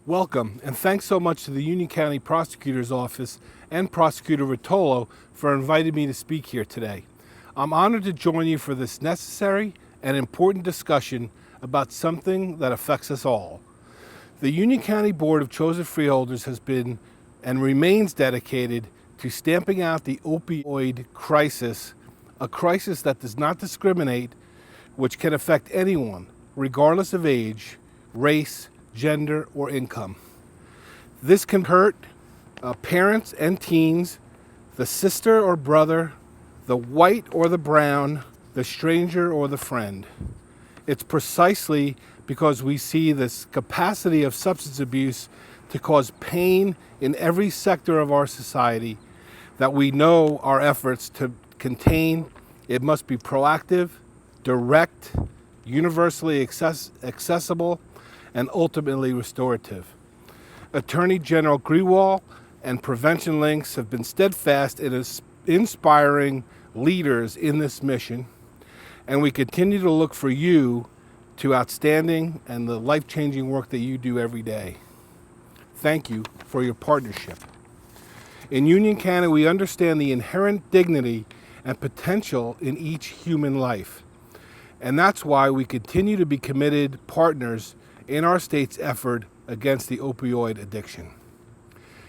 Welcome, and thanks so much to the Union County Prosecutor's Office and Prosecutor Rotolo for inviting me to speak here today. I'm honored to join you for this necessary and important discussion about something that affects us all. The Union County Board of Chosen Freeholders has been and remains dedicated to stamping out the opioid crisis, a crisis that does not discriminate, which can affect anyone, regardless of age, race, gender, or income. This can hurt parents and teens, the sister or brother, the white or the brown, the stranger or the friend. It's precisely because we see this capacity of substance abuse to cause pain in every sector of our society that we know our efforts to contain it must be proactive, direct, universally accessible, and ultimately restorative. Attorney General Grewal and Prevention Links have been steadfast in inspiring leaders in this mission, and we continue to look for you to outstanding and the life-changing work that you do every day. Thank you for your partnership. In Union County, we understand the inherent dignity and potential in each human life, and that's why we continue to be committed partners in our state's effort against the opioid addiction.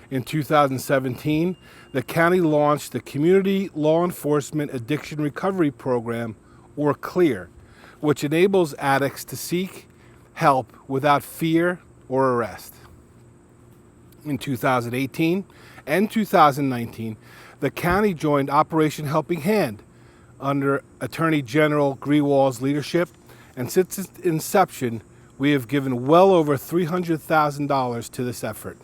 In 2017, the county launched the Community Law Enforcement Addiction Recovery Program, or CLEAR, which enables addicts to seek help without fear or arrest. In 2018 and 2019, the county joined Operation Helping Hand under Attorney General Grewal's leadership, and since its inception, we have given well over $300,000 to this effort.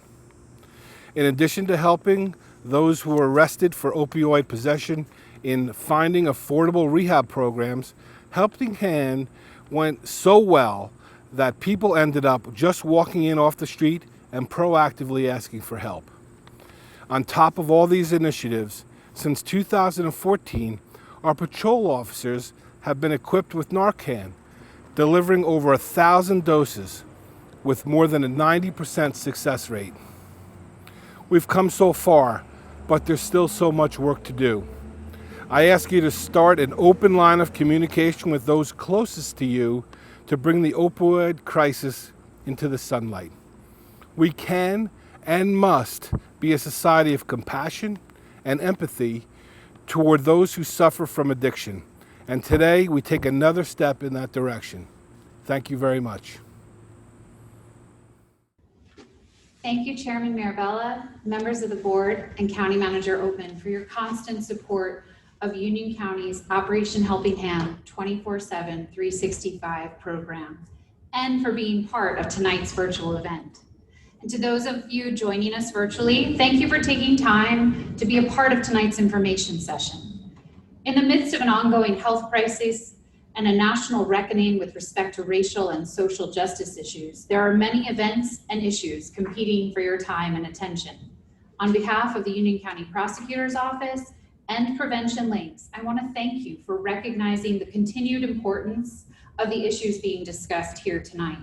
In addition to helping those who were arrested for opioid possession in finding affordable rehab programs, Helping Hand went so well that people ended up just walking in off the street and proactively asking for help. On top of all these initiatives, since 2014, our patrol officers have been equipped with Narcan, delivering over 1,000 doses with more than a 90% success rate. We've come so far, but there's still so much work to do. I ask you to start an open line of communication with those closest to you to bring the opioid crisis into the sunlight. We can and must be a society of compassion and empathy toward those who suffer from addiction. And today, we take another step in that direction. Thank you very much. Thank you, Chairman Mirabella, members of the board, and County Manager Open for your constant support of Union County's Operation Helping Hand 24/7, 365 program, and for being part of tonight's virtual event. And to those of you joining us virtually, thank you for taking time to be a part of tonight's information session. In the midst of an ongoing health crisis and a national reckoning with respect to racial and social justice issues, there are many events and issues competing for your time and attention. On behalf of the Union County Prosecutor's Office and Prevention Links, I want to thank you for recognizing the continued importance of the issues being discussed here tonight: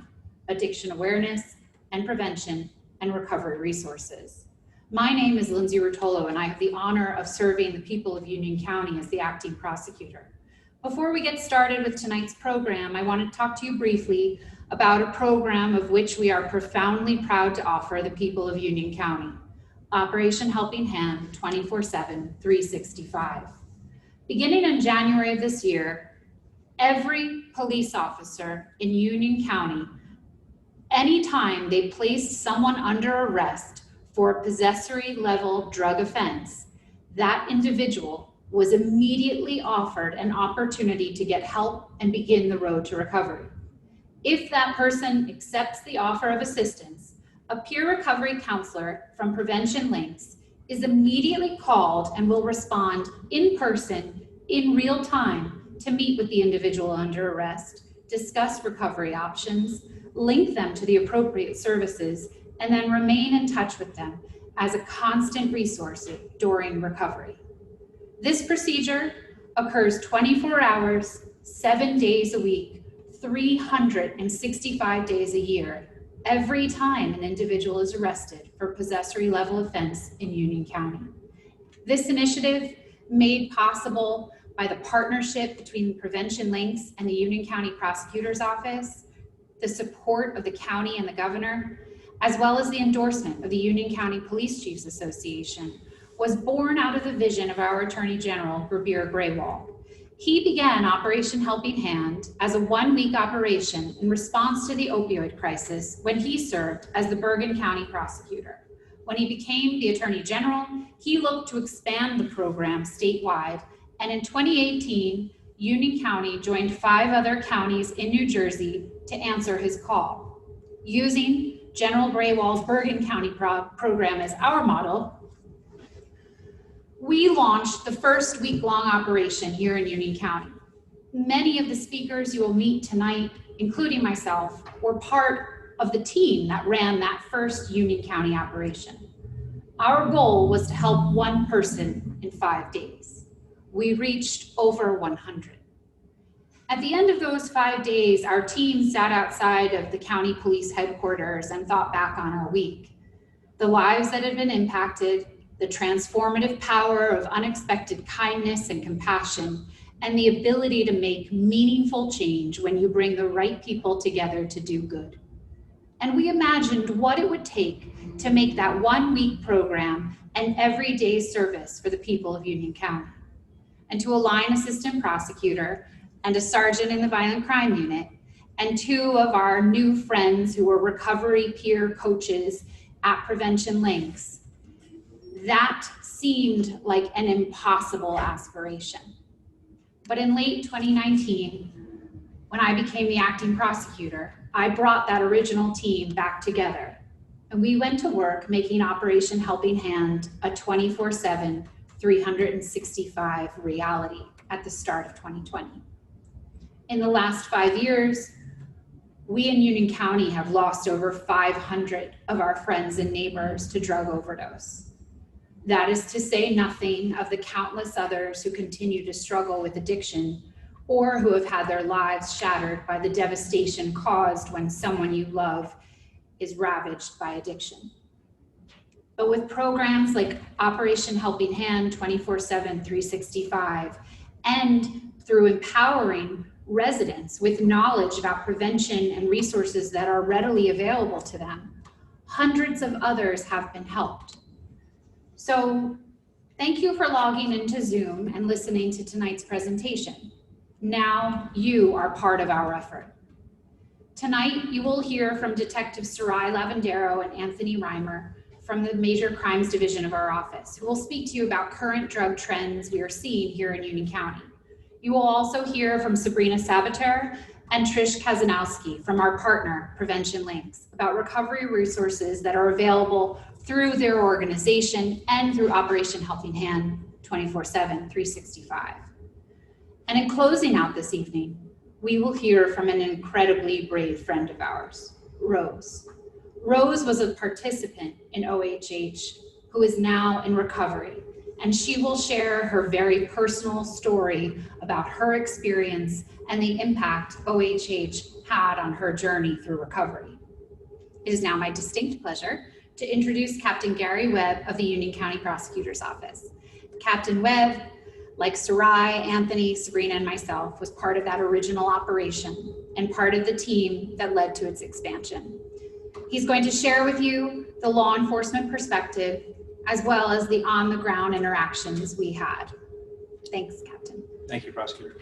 addiction awareness and prevention and recovery resources. My name is Lindsay Rotolo, and I have the honor of serving the people of Union County as the acting prosecutor. Before we get started with tonight's program, I want to talk to you briefly about a program of which we are profoundly proud to offer the people of Union County: Operation Helping Hand 24/7, 365. Beginning in January of this year, every police officer in Union County, anytime they placed someone under arrest for a possessory level drug offense, that individual was immediately offered an opportunity to get help and begin the road to recovery. If that person accepts the offer of assistance, a peer recovery counselor from Prevention Links is immediately called and will respond in person, in real time, to meet with the individual under arrest, discuss recovery options, link them to the appropriate services, and then remain in touch with them as a constant resource during recovery. This procedure occurs 24 hours, 7 days a week, 365 days a year, every time an individual is arrested for possessory level offense in Union County. This initiative, made possible by the partnership between Prevention Links and the Union County Prosecutor's Office, the support of the county and the governor, as well as the endorsement of the Union County Police Chiefs Association, was born out of the vision of our Attorney General, Rabir Graywall. He began Operation Helping Hand as a one-week operation in response to the opioid crisis when he served as the Bergen County Prosecutor. When he became the Attorney General, he looked to expand the program statewide, and in 2018, Union County joined 5 other counties in New Jersey to answer his call. Using General Graywall's Bergen County program as our model, we launched the first week-long operation here in Union County. Many of the speakers you will meet tonight, including myself, were part of the team that ran that first Union County operation. Our goal was to help one person in 5 days. We reached over 100. At the end of those 5 days, our team sat outside of the county police headquarters and thought back on our week. The lives that had been impacted, the transformative power of unexpected kindness and compassion, and the ability to make meaningful change when you bring the right people together to do good. And we imagined what it would take to make that one-week program an everyday service for the people of Union County, and to align assistant prosecutor and a sergeant in the violent crime unit, and 2 of our new friends who were recovery peer coaches at Prevention Links. That seemed like an impossible aspiration. But in late 2019, when I became the acting prosecutor, I brought that original team back together, and we went to work making Operation Helping Hand a 24/7, 365 reality at the start of 2020. In the last 5 years, we in Union County have lost over 500 of our friends and neighbors to drug overdose. That is to say nothing of the countless others who continue to struggle with addiction or who have had their lives shattered by the devastation caused when someone you love is ravaged by addiction. But with programs like Operation Helping Hand 24/7, 365, and through empowering residents with knowledge about prevention and resources that are readily available to them, hundreds of others have been helped. So thank you for logging into Zoom and listening to tonight's presentation. Now you are part of our effort. Tonight, you will hear from Detectives Sarai Lavandero and Anthony Reimer from the Major Crimes Division of our office, who will speak to you about current drug trends we are seeing here in Union County. You will also hear from Sabrina Sabater and Trish Kazanowski from our partner, Prevention Links, about recovery resources that are available through their organization and through Operation Helping Hand 24/7, 365. And in closing out this evening, we will hear from an incredibly brave friend of ours, Rose. Rose was a participant in OHH who is now in recovery, and she will share her very personal story about her experience and the impact OHH had on her journey through recovery. It is now my distinct pleasure to introduce Captain Gary Webb of the Union County Prosecutor's Office. Captain Webb, like Sarai, Anthony, Sabrina, and myself, was part of that original operation and part of the team that led to its expansion. He's going to share with you the law enforcement perspective, as well as the on-the-ground interactions we had. Thanks, Captain. Thank you, Prosecutor.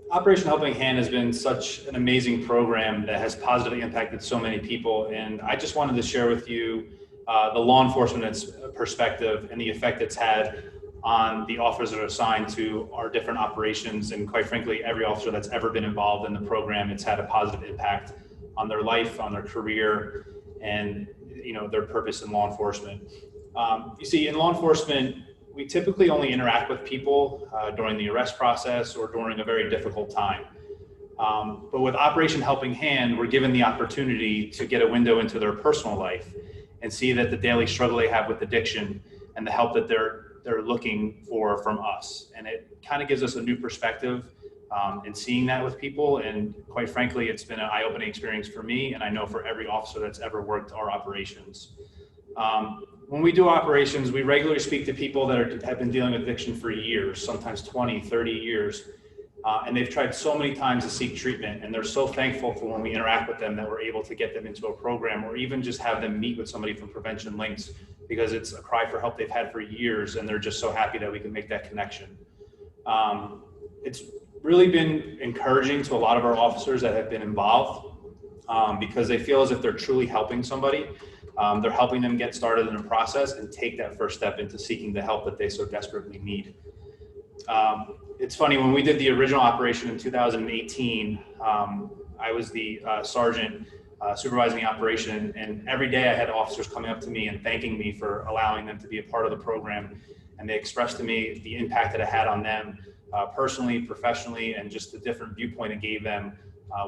Operation Helping Hand has been such an amazing program that has positively impacted so many people, and I just wanted to share with you the law enforcement perspective and the effect it's had on the officers that are assigned to our different operations, and quite frankly, every officer that's ever been involved in the program. It's had a positive impact on their life, on their career, and their purpose in law enforcement. You see, in law enforcement, we typically only interact with people during the arrest process or during a very difficult time. But with Operation Helping Hand, we're given the opportunity to get a window into their personal life and see that the daily struggle they have with addiction and the help that they're looking for from us. And it kind of gives us a new perspective and seeing that with people. And quite frankly, it's been an eye-opening experience for me, and I know for every officer that's ever worked our operations. When we do operations, we regularly speak to people that have been dealing with addiction for years, sometimes 20, 30 years. And they've tried so many times to seek treatment, and they're so thankful for when we interact with them that we're able to get them into a program, or even just have them meet with somebody from Prevention Links, because it's a cry for help they've had for years, and they're just so happy that we can make that connection. It's really been encouraging to a lot of our officers that have been involved, because they feel as if they're truly helping somebody. They're helping them get started in a process and take that first step into seeking the help that they so desperately need. It's funny, when we did the original operation in 2018, I was the sergeant supervising the operation, and every day I had officers coming up to me and thanking me for allowing them to be a part of the program. And they expressed to me the impact that it had on them personally, professionally, and just the different viewpoint it gave them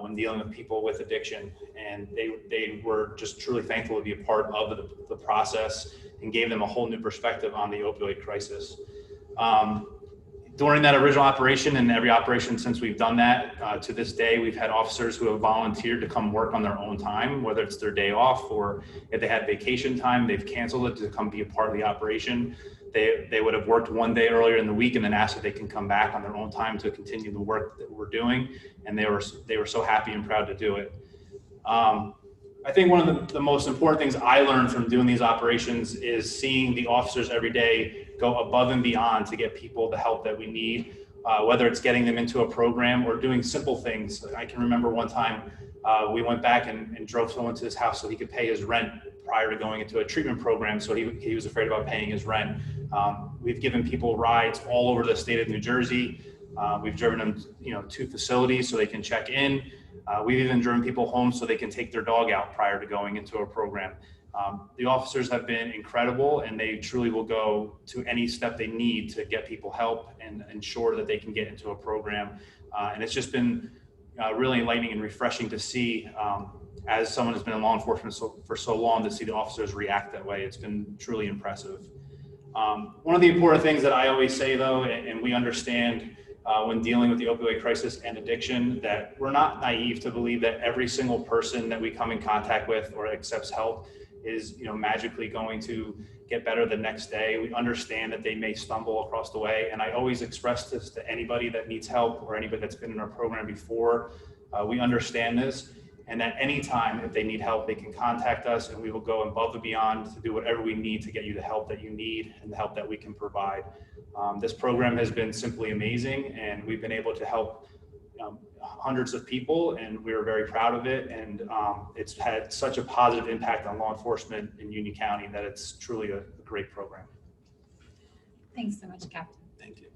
when dealing with people with addiction. And they were just truly thankful to be a part of the process, and gave them a whole new perspective on the opioid crisis. During that original operation, and every operation since we've done that, to this day, we've had officers who have volunteered to come work on their own time, whether it's their day off, or if they had vacation time, they've canceled it to come be a part of the operation. They would have worked one day earlier in the week and then asked if they can come back on their own time to continue the work that we're doing. And they were so happy and proud to do it. I think one of the most important things I learned from doing these operations is seeing the officers every day go above and beyond to get people the help that we need, whether it's getting them into a program or doing simple things. I can remember one time we went back and drove someone to his house so he could pay his rent prior to going into a treatment program, so he was afraid about paying his rent. We've given people rides all over the state of New Jersey. We've driven them to facilities so they can check in. We've even driven people home so they can take their dog out prior to going into a program. The officers have been incredible, and they truly will go to any step they need to get people help and ensure that they can get into a program. And it's just been really enlightening and refreshing to see, as someone who's been in law enforcement for so long, to see the officers react that way. It's been truly impressive. One of the important things that I always say, though, and we understand when dealing with the opioid crisis and addiction, that we're not naive to believe that every single person that we come in contact with or accepts help is magically going to get better the next day. We understand that they may stumble across the way, and I always express this to anybody that needs help or anybody that's been in our program before. We understand this, and at any time, if they need help, they can contact us, and we will go above and beyond to do whatever we need to get you the help that you need and the help that we can provide. This program has been simply amazing, and we've been able to help hundreds of people, and we are very proud of it. And it's had such a positive impact on law enforcement in Union County that it's truly a great program. Thanks so much, Captain. Thank you.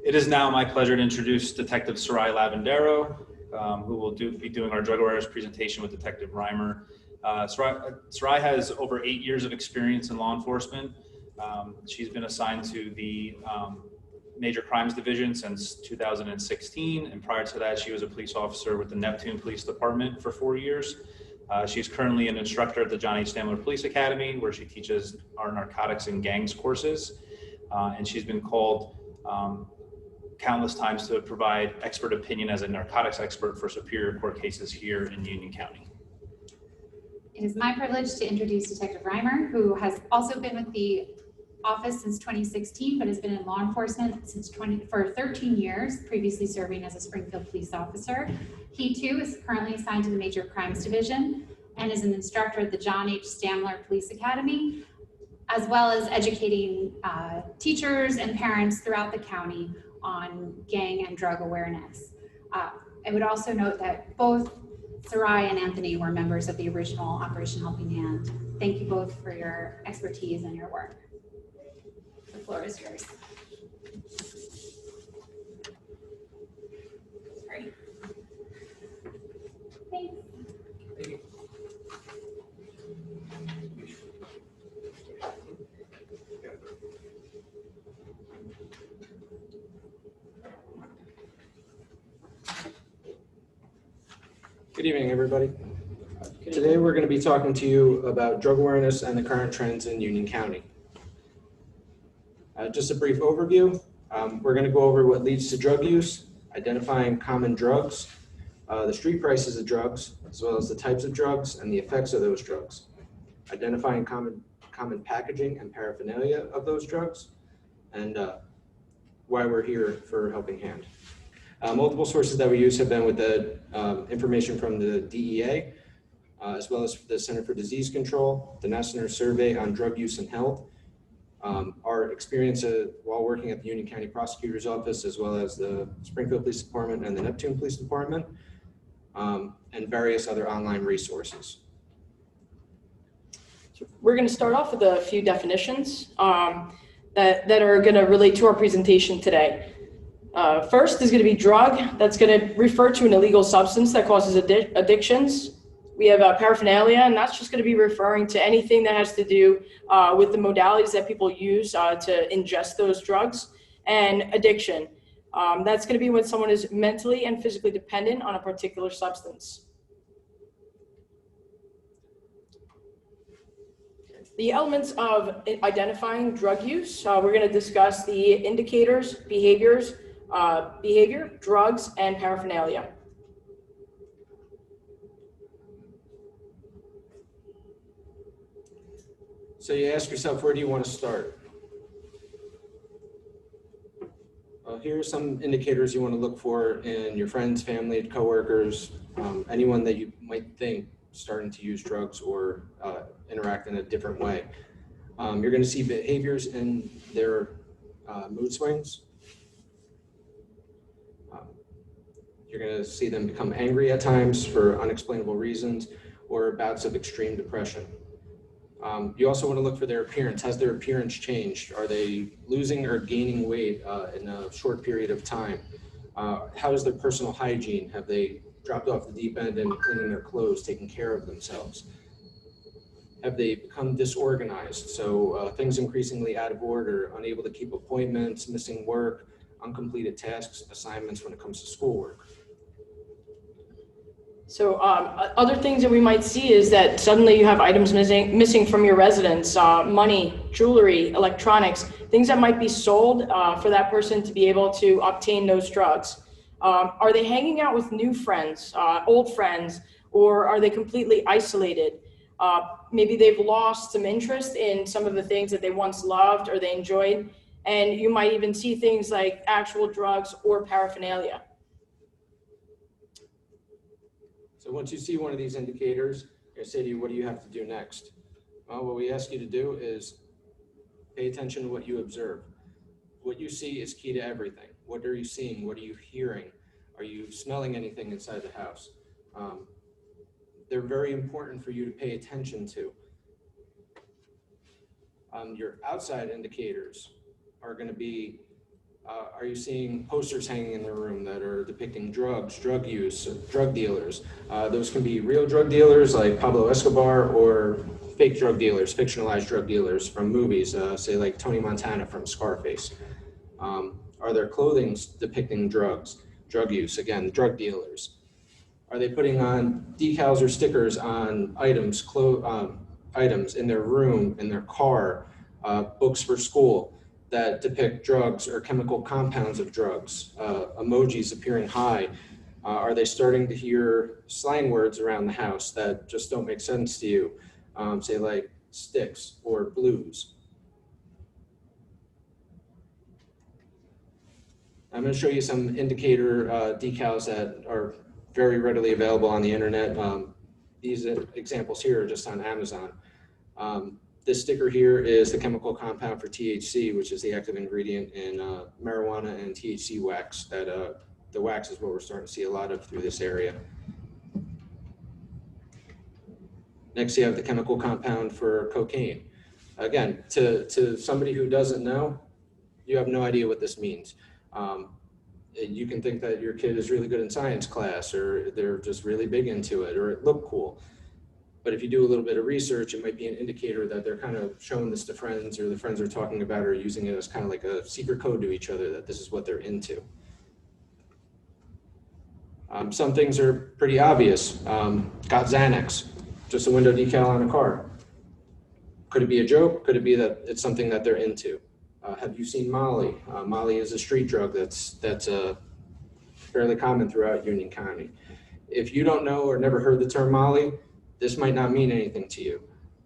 It is now my pleasure to introduce Detective Sarai Lavendero, who will be doing our drug awareness presentation with Detective Reimer. Sarai has over 8 years of experience in law enforcement. She's been assigned to the Major Crimes Division since 2016, and prior to that, she was a police officer with the Neptune Police Department for 4 years. She's currently an instructor at the John H. Stamler Police Academy, where she teaches our narcotics and gangs courses, and she's been called countless times to provide expert opinion as a narcotics expert for Superior Court cases here in Union County. It is my privilege to introduce Detective Reimer, who has also been with the office since 2016, but has been in law enforcement for 13 years, previously serving as a Springfield police officer. He too is currently assigned to the Major Crimes Division and is an instructor at the John H. Stamler Police Academy, as well as educating teachers and parents throughout the county on gang and drug awareness. I would also note that both Sarai and Anthony were members of the original Operation Helping Hand. Thank you both for your expertise and your work. The floor is yours. Sorry. Thanks. Thank you. Good evening, everybody. Today we're going to be talking to you about drug awareness and the current trends in Union County. Just a brief overview. We're going to go over what leads to drug use, identifying common drugs, the street prices of drugs, as well as the types of drugs and the effects of those drugs, identifying common packaging and paraphernalia of those drugs, and why we're here for Helping Hand. Multiple sources that we use have been with the information from the DEA, as well as the Center for Disease Control, the National Survey on Drug Use and Health, our experience while working at the Union County Prosecutor's Office, as well as the Springfield Police Department and the Neptune Police Department, and various other online resources. We're going to start off with a few definitions that are going to relate to our presentation today. First is going to be drug. That's going to refer to an illegal substance that causes addictions. We have paraphernalia, and that's just going to be referring to anything that has to do with the modalities that people use to ingest those drugs. And addiction. That's going to be when someone is mentally and physically dependent on a particular substance. The elements of identifying drug use, we're going to discuss the indicators, behavior, drugs, and paraphernalia. So you ask yourself, where do you want to start? Here are some indicators you want to look for in your friends, family, coworkers, anyone that you might think starting to use drugs or interact in a different way. You're going to see behaviors in their mood swings. You're going to see them become angry at times for unexplainable reasons or bouts of extreme depression. You also want to look for their appearance. Has their appearance changed? Are they losing or gaining weight in a short period of time? How is their personal hygiene? Have they dropped off the deep end and cleaning their clothes, taking care of themselves? Have they become disorganized? So things increasingly out of order, unable to keep appointments, missing work, uncompleted tasks, assignments when it comes to schoolwork. So other things that we might see is that suddenly you have items missing from your residence, money, jewelry, electronics, things that might be sold for that person to be able to obtain those drugs. Are they hanging out with new friends, old friends, or are they completely isolated? Maybe they've lost some interest in some of the things that they once loved or they enjoyed, and you might even see things like actual drugs or paraphernalia. So once you see one of these indicators, I say to you, what do you have to do next? Well, what we ask you to do is pay attention to what you observe. What you see is key to everything. What are you seeing? What are you hearing? Are you smelling anything inside the house? They're very important for you to pay attention to. Your outside indicators are going to be, are you seeing posters hanging in the room that are depicting drugs, drug use, drug dealers? Those can be real drug dealers like Pablo Escobar or fake drug dealers, fictionalized drug dealers from movies, say like Tony Montana from Scarface. Are there clothing depicting drugs, drug use? Again, drug dealers. Are they putting on decals or stickers on items, items in their room, in their car, books for school that depict drugs or chemical compounds of drugs, emojis appearing high? Are they starting to hear slang words around the house that just don't make sense to you? Say like sticks or blues. I'm going to show you some indicator decals that are very readily available on the internet. These examples here are just on Amazon. This sticker here is the chemical compound for THC, which is the active ingredient in marijuana and THC wax. That the wax is what we're starting to see a lot of through this area. Next, you have the chemical compound for cocaine. Again, to somebody who doesn't know, you have no idea what this means. You can think that your kid is really good in science class, or they're just really big into it, or it looked cool. But if you do a little bit of research, it might be an indicator that they're kind of showing this to friends, or the friends are talking about or using it as kind of like a secret code to each other that this is what they're into. Some things are pretty obvious. Got Xanax, just a window decal on a car. Could it be a joke? Could it be that it's something that they're into? Have you seen Molly? Molly is a street drug that's fairly common throughout Union County. If you don't know or never heard the term Molly, this might not mean anything to you.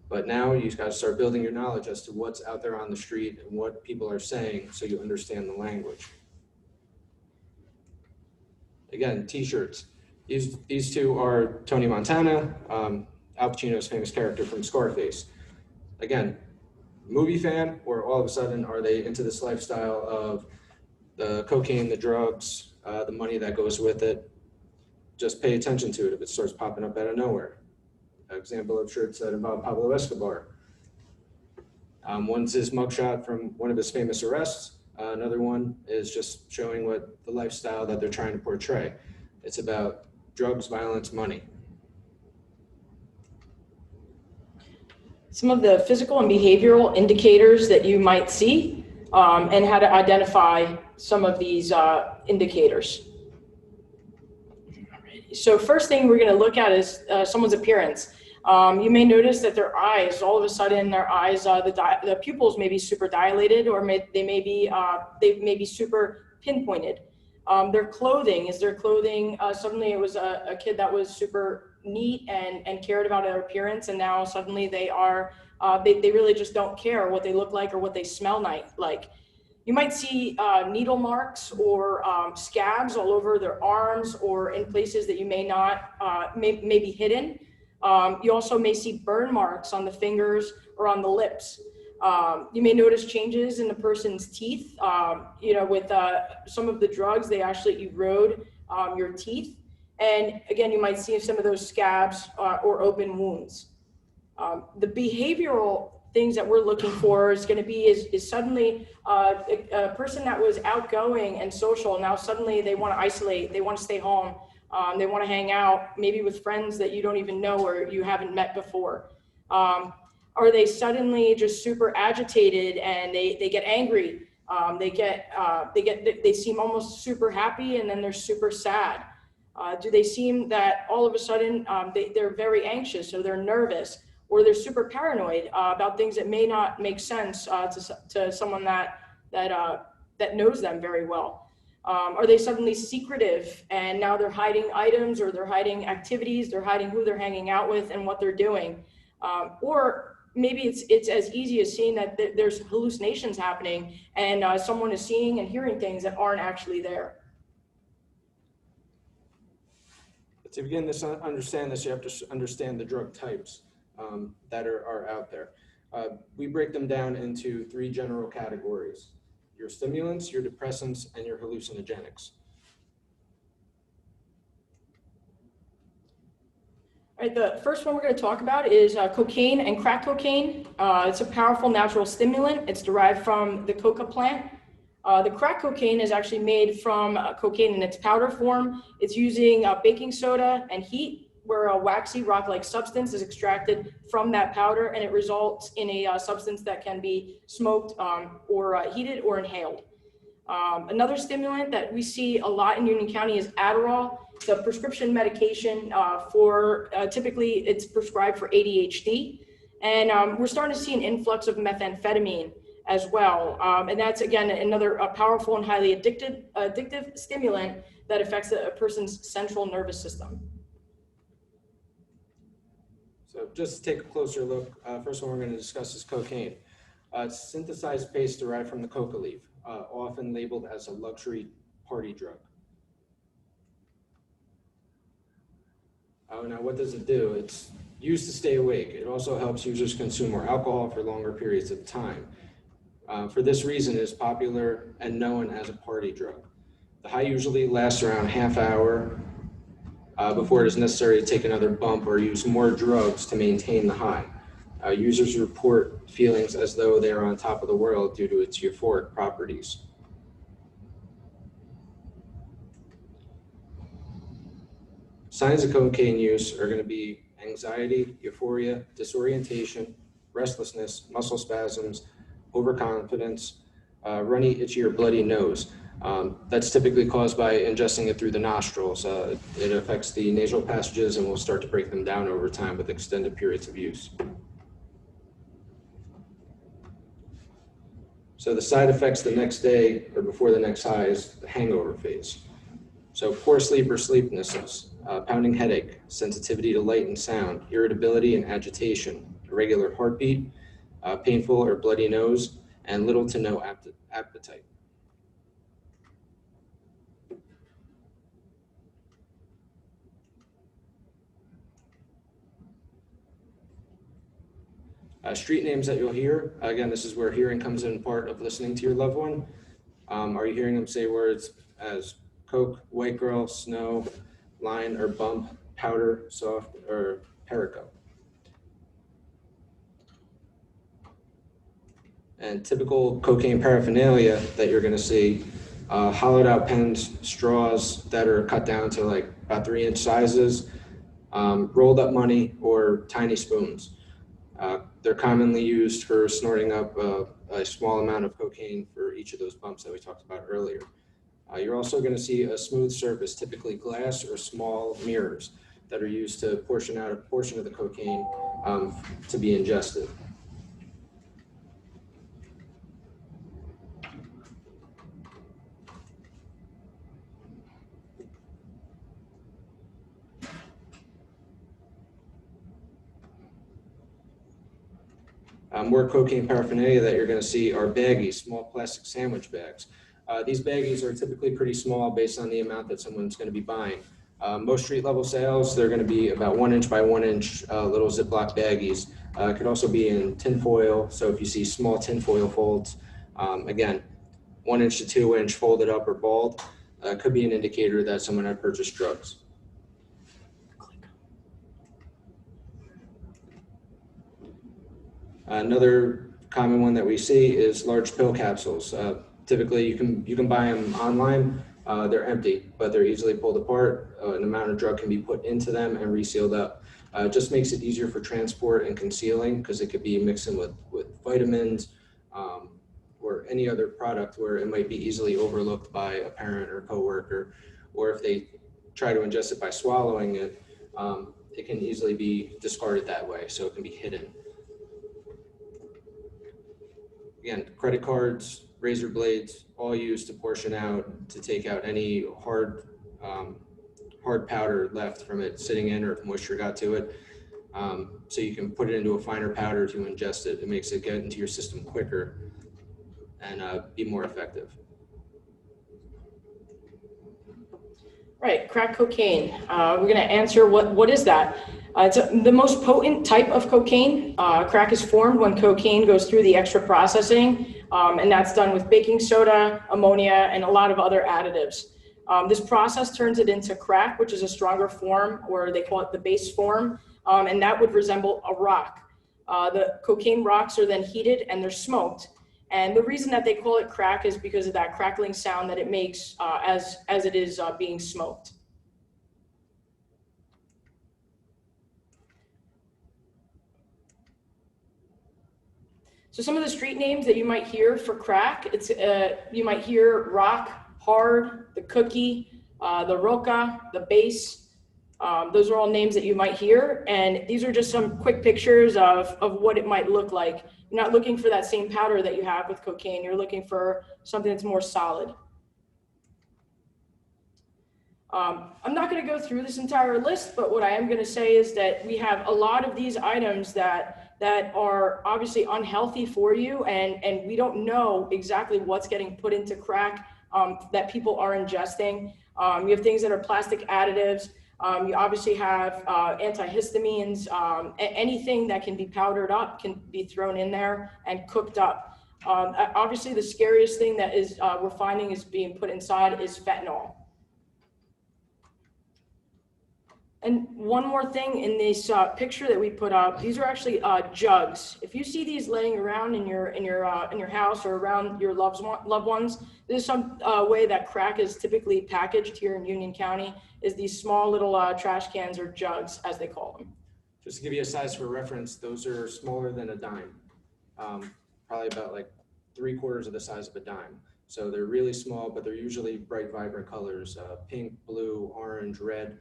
But now you've got to start building your knowledge as to what's out there on the street and what people are saying so you understand the language. Again, t-shirts. These two are Tony Montana, Al Pacino's famous character from Scarface. Again, movie fan, or all of a sudden are they into this lifestyle of the cocaine, the drugs, the money that goes with it? Just pay attention to it if it starts popping up out of nowhere. An example of shirts that involve Pablo Escobar. One's his mugshot from one of his famous arrests. Another one is just showing what the lifestyle that they're trying to portray. It's about drugs, violence, money. Some of the physical and behavioral indicators that you might see, and how to identify some of these indicators. So first thing we're going to look at is someone's appearance. You may notice that their eyes, all of a sudden their eyes, the pupils may be super dilated, or they may be super pinpointed. Their clothing, suddenly it was a kid that was super neat and cared about their appearance, and now suddenly they really just don't care what they look like or what they smell like. You might see needle marks or scabs all over their arms or in places that you may not, may be hidden. You also may see burn marks on the fingers or on the lips. You may notice changes in the person's teeth. With some of the drugs, they actually erode your teeth. And again, you might see some of those scabs or open wounds. The behavioral things that we're looking for is going to be is suddenly a person that was outgoing and social, now suddenly they want to isolate, they want to stay home, they want to hang out maybe with friends that you don't even know or you haven't met before. Are they suddenly just super agitated and they get angry? They seem almost super happy and then they're super sad. Do they seem that all of a sudden they're very anxious or they're nervous, or they're super paranoid about things that may not make sense to someone that knows them very well? Are they suddenly secretive and now they're hiding items, or they're hiding activities, they're hiding who they're hanging out with and what they're doing? Or maybe it's as easy as seeing that there's hallucinations happening and someone is seeing and hearing things that aren't actually there. To begin to understand this, you have to understand the drug types that are out there. We break them down into three general categories: your stimulants, your depressants, and your hallucinogenics. All right, the first one we're going to talk about is cocaine and crack cocaine. It's a powerful natural stimulant. It's derived from the coca plant. The crack cocaine is actually made from cocaine in its powder form. It's using baking soda and heat, where a waxy rock-like substance is extracted from that powder, and it results in a substance that can be smoked or heated or inhaled. Another stimulant that we see a lot in Union County is Adderall. It's a prescription medication typically it's prescribed for ADHD. And we're starting to see an influx of methamphetamine as well. And that's, again, another powerful and highly addictive stimulant that affects a person's central nervous system. So just to take a closer look, first one we're going to discuss is cocaine. It's synthesized paste derived from the coca leaf, often labeled as a luxury party drug. Now, what does it do? It's used to stay awake. It also helps users consume more alcohol for longer periods of time. For this reason, it is popular and known as a party drug. The high usually lasts around half hour before it is necessary to take another bump or use more drugs to maintain the high. Users report feelings as though they are on top of the world due to its euphoric properties. Signs of cocaine use are going to be anxiety, euphoria, disorientation, restlessness, muscle spasms, overconfidence, runny, itchy, or bloody nose. That's typically caused by ingesting it through the nostrils. It affects the nasal passages and will start to break them down over time with extended periods of use. So the side effects the next day or before the next high is the hangover phase. So poor sleep or sleeplessness, pounding headache, sensitivity to light and sound, irritability and agitation, irregular heartbeat, painful or bloody nose, and little to no appetite. Street names that you'll hear, again, this is where hearing comes in part of listening to your loved one. Are you hearing them say words as Coke, white girl, snow, line or bump, powder, soft, or Perico? And typical cocaine paraphernalia that you're gonna see, hollowed out pens, straws that are cut down to like about 3-inch sizes, rolled up money, or tiny spoons. They're commonly used for snorting up a small amount of cocaine for each of those bumps that we talked about earlier. You're also going to see a smooth surface, typically glass or small mirrors, that are used to portion out a portion of the cocaine to be ingested. More cocaine paraphernalia that you're going to see are baggies, small plastic sandwich bags. These baggies are typically pretty small based on the amount that someone's going to be buying. Most street level sales, they're going to be about 1-inch by 1-inch little Ziploc baggies. It could also be in tinfoil. So if you see small tinfoil folds, again, 1-inch to 2-inch folded up or balled, could be an indicator that someone had purchased drugs. Another common one that we see is large pill capsules. Typically, you can buy them online. They're empty, but they're easily pulled apart. An amount of drug can be put into them and resealed up. It just makes it easier for transport and concealing because it could be mixed in with vitamins or any other product where it might be easily overlooked by a parent or coworker, or if they try to ingest it by swallowing it, it can easily be discarded that way, so it can be hidden. Again, credit cards, razor blades, all used to portion out, to take out any hard powder left from it sitting in, or if moisture got to it. So you can put it into a finer powder to ingest it. It makes it get into your system quicker and be more effective. Right, crack cocaine. We're going to answer what is that? It's the most potent type of cocaine. Crack is formed when cocaine goes through the extra processing, and that's done with baking soda, ammonia, and a lot of other additives. This process turns it into crack, which is a stronger form, or they call it the base form, and that would resemble a rock. The cocaine rocks are then heated and they're smoked. And the reason that they call it crack is because of that crackling sound that it makes as it is being smoked. So some of the street names that you might hear for crack, it's you might hear rock, hard, the cookie, the roca, the base. Those are all names that you might hear, and these are just some quick pictures of what it might look like. You're not looking for that same powder that you have with cocaine. You're looking for something that's more solid. I'm not going to go through this entire list, but what I am going to say is that we have a lot of these items that are obviously unhealthy for you, and we don't know exactly what's getting put into crack that people are ingesting. You have things that are plastic additives. You obviously have antihistamines. Anything that can be powdered up can be thrown in there and cooked up. Obviously, the scariest thing that is we're finding is being put inside is fentanyl. And one more thing in this picture that we put up, these are actually jugs. If you see these laying around in your house or around your loved ones, this is some way that crack is typically packaged here in Union County, is these small little trash cans or jugs, as they call them. Just to give you a size for reference, those are smaller than a dime, probably about like 3/4 of the size of a dime. So they're really small, but they're usually bright, vibrant colors, pink, blue, orange, red.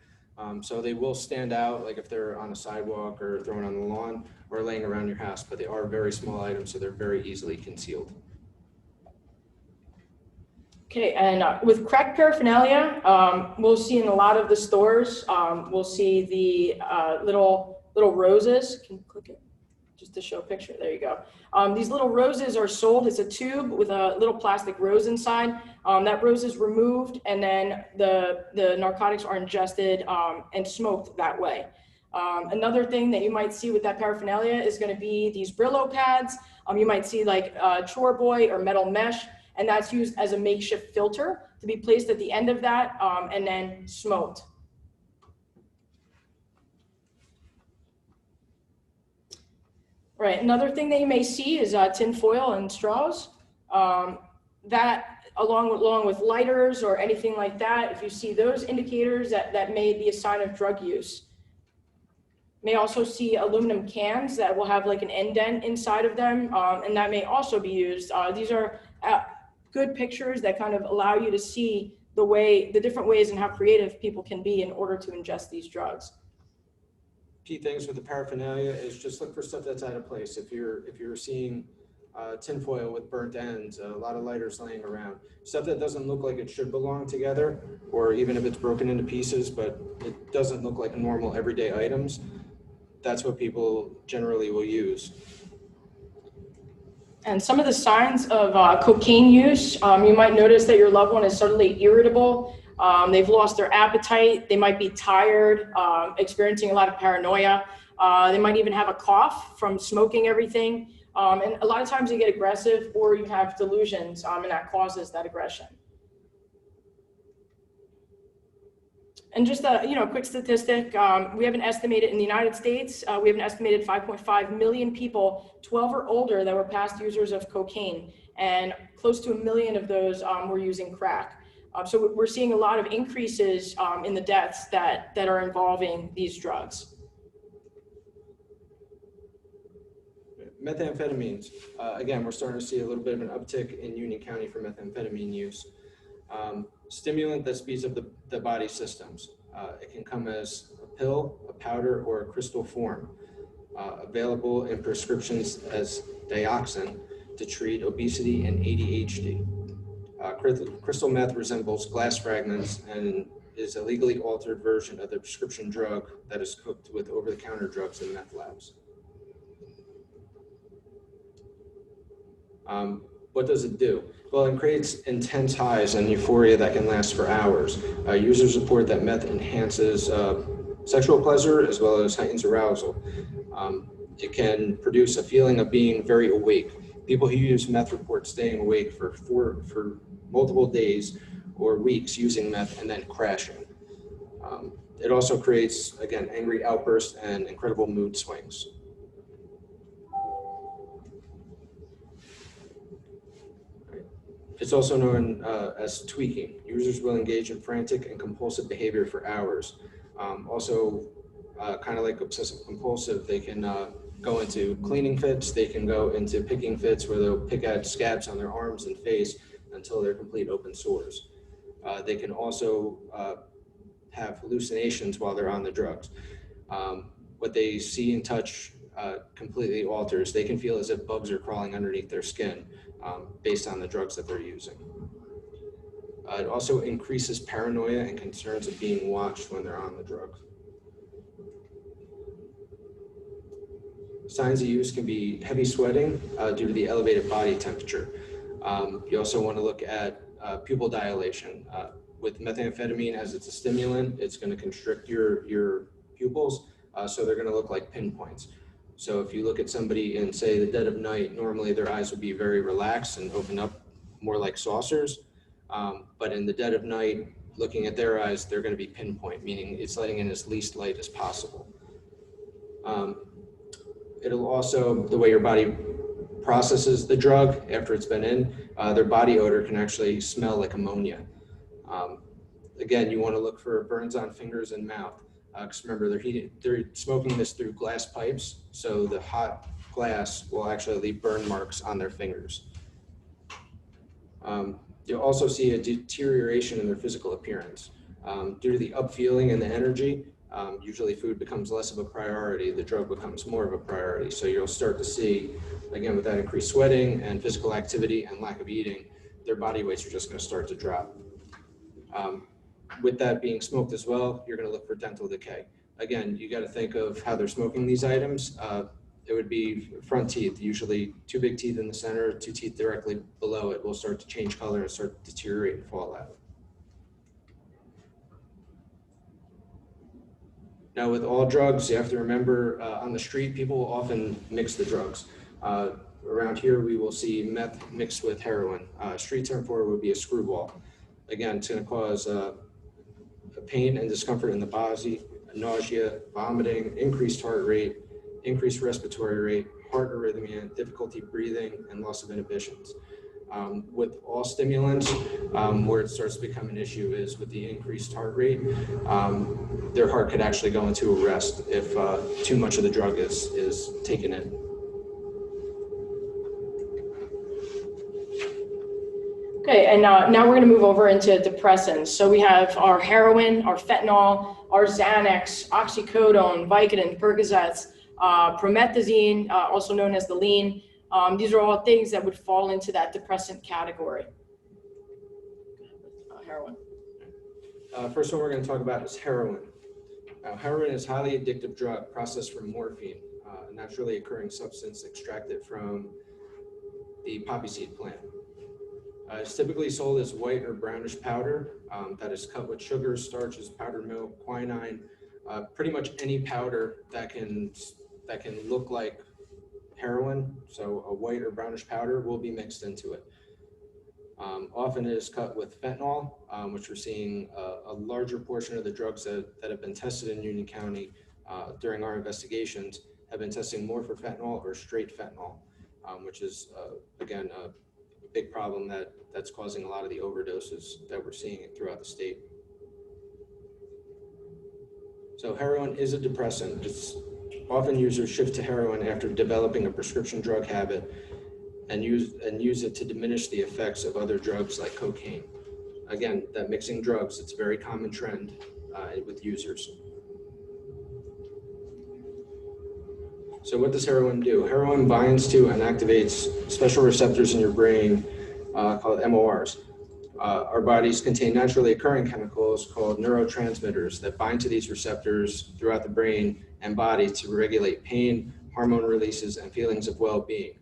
So they will stand out, like if they're on a sidewalk or thrown on the lawn or laying around your house, but they are very small items, so they're very easily concealed. Okay, and with crack paraphernalia, we'll see in a lot of the stores, we'll see the little roses. Can you click it? Just to show a picture, there you go. These little roses are sold. It's a tube with a little plastic rose inside. That rose is removed, and then the narcotics are ingested and smoked that way. Another thing that you might see with that paraphernalia is going to be these Brillo pads. You might see like Chore Boy or metal mesh, and that's used as a makeshift filter to be placed at the end of that and then smoked. Right, another thing that you may see is tin foil and straws. That along with lighters or anything like that, if you see those indicators, that may be a sign of drug use. May also see aluminum cans that will have like an indent inside of them, and that may also be used. These are good pictures that kind of allow you to see the different ways and how creative people can be in order to ingest these drugs. Key things with the paraphernalia is just look for stuff that's out of place. If you're seeing tinfoil with burnt ends, a lot of lighters laying around, stuff that doesn't look like it should belong together, or even if it's broken into pieces, but it doesn't look like normal everyday items, that's what people generally will use. And some of the signs of cocaine use, you might notice that your loved one is suddenly irritable. They've lost their appetite. They might be tired, experiencing a lot of paranoia. They might even have a cough from smoking everything. And a lot of times you get aggressive, or you have delusions, and that causes that aggression. And just a quick statistic, we have an estimated in the United States, we have an estimated 5.5 million people, 12 or older, that were past users of cocaine, and close to 1 million of those were using crack. So we're seeing a lot of increases in the deaths that are involving these drugs. Methamphetamines, again, we're starting to see a little bit of an uptick in Union County for methamphetamine use. Stimulant that speeds up the body systems. It can come as a pill, a powder, or a crystal form. Available in prescriptions as dioxin to treat obesity and ADHD. Crystal meth resembles glass fragments and is a legally altered version of the prescription drug that is cooked with over-the-counter drugs in meth labs. What does it do? Well, it creates intense highs and euphoria that can last for hours. Users report that meth enhances sexual pleasure as well as heightens arousal. It can produce a feeling of being very awake. People who use meth report staying awake for multiple days or weeks using meth and then crashing. It also creates, again, angry outbursts and incredible mood swings. It's also known as tweaking. Users will engage in frantic and compulsive behavior for hours. Kind of like obsessive compulsive, they can go into cleaning fits, they can go into picking fits where they'll pick at scabs on their arms and face until they're complete open sores. They can also have hallucinations while they're on the drugs. What they see and touch completely alters. They can feel as if bugs are crawling underneath their skin based on the drugs that they're using. It also increases paranoia and concerns of being watched when they're on the drugs. Signs of use can be heavy sweating due to the elevated body temperature. You also want to look at pupil dilation. With methamphetamine, as it's a stimulant, it's going to constrict your pupils, so they're going to look like pinpoints. So if you look at somebody in, say, the dead of night, normally their eyes would be very relaxed and open up more like saucers. But in the dead of night, looking at their eyes, they're going to be pinpoint, meaning it's letting in as least light as possible. It'll also, the way your body processes the drug after it's been in, their body odor can actually smell like ammonia. Again, you want to look for burns on fingers and mouth. Because remember, they're smoking this through glass pipes, so the hot glass will actually leave burn marks on their fingers. You'll also see a deterioration in their physical appearance. Due to the upfeeling and the energy, usually food becomes less of a priority, the drug becomes more of a priority. So you'll start to see, again, with that increased sweating and physical activity and lack of eating, their body weights are just going to start to drop. With that being smoked as well, you're going to look for dental decay. Again, you got to think of how they're smoking these items. It would be front teeth, usually two big teeth in the center, two teeth directly below it will start to change color and start to deteriorate and fall out. Now, with all drugs, you have to remember on the street, people will often mix the drugs. Around here, we will see meth mixed with heroin. Street term for it would be a screwball. Again, it's going to cause pain and discomfort in the body, nausea, vomiting, increased heart rate, increased respiratory rate, heart arrhythmia, difficulty breathing, and loss of inhibitions. With all stimulants, where it starts to become an issue is with the increased heart rate. Their heart could actually go into arrest if too much of the drug is taken in. Okay, and now we're going to move over into depressants. So we have our heroin, our fentanyl, our Xanax, oxycodone, Vicodin, Percocets, Promethazine, also known as the lean. These are all things that would fall into that depressant category. Heroin. First one we're going to talk about is heroin. Heroin is a highly addictive drug processed from morphine, a naturally occurring substance extracted from the poppy seed plant. It's typically sold as white or brownish powder that is cut with sugar, starches, powdered milk, quinine, pretty much any powder that can look like heroin, so a white or brownish powder will be mixed into it. Often it is cut with fentanyl, which we're seeing a larger portion of the drugs that have been tested in Union County during our investigations have been testing more for fentanyl or straight fentanyl, which is, again, a big problem that's causing a lot of the overdoses that we're seeing throughout the state. So heroin is a depressant. It's often users shift to heroin after developing a prescription drug habit and use it to diminish the effects of other drugs like cocaine. Again, that mixing drugs, it's a very common trend with users. So what does heroin do? Heroin binds to and activates special receptors in your brain called MORs. Our bodies contain naturally occurring chemicals called neurotransmitters that bind to these receptors throughout the brain and body to regulate pain, hormone releases, and feelings of well-being.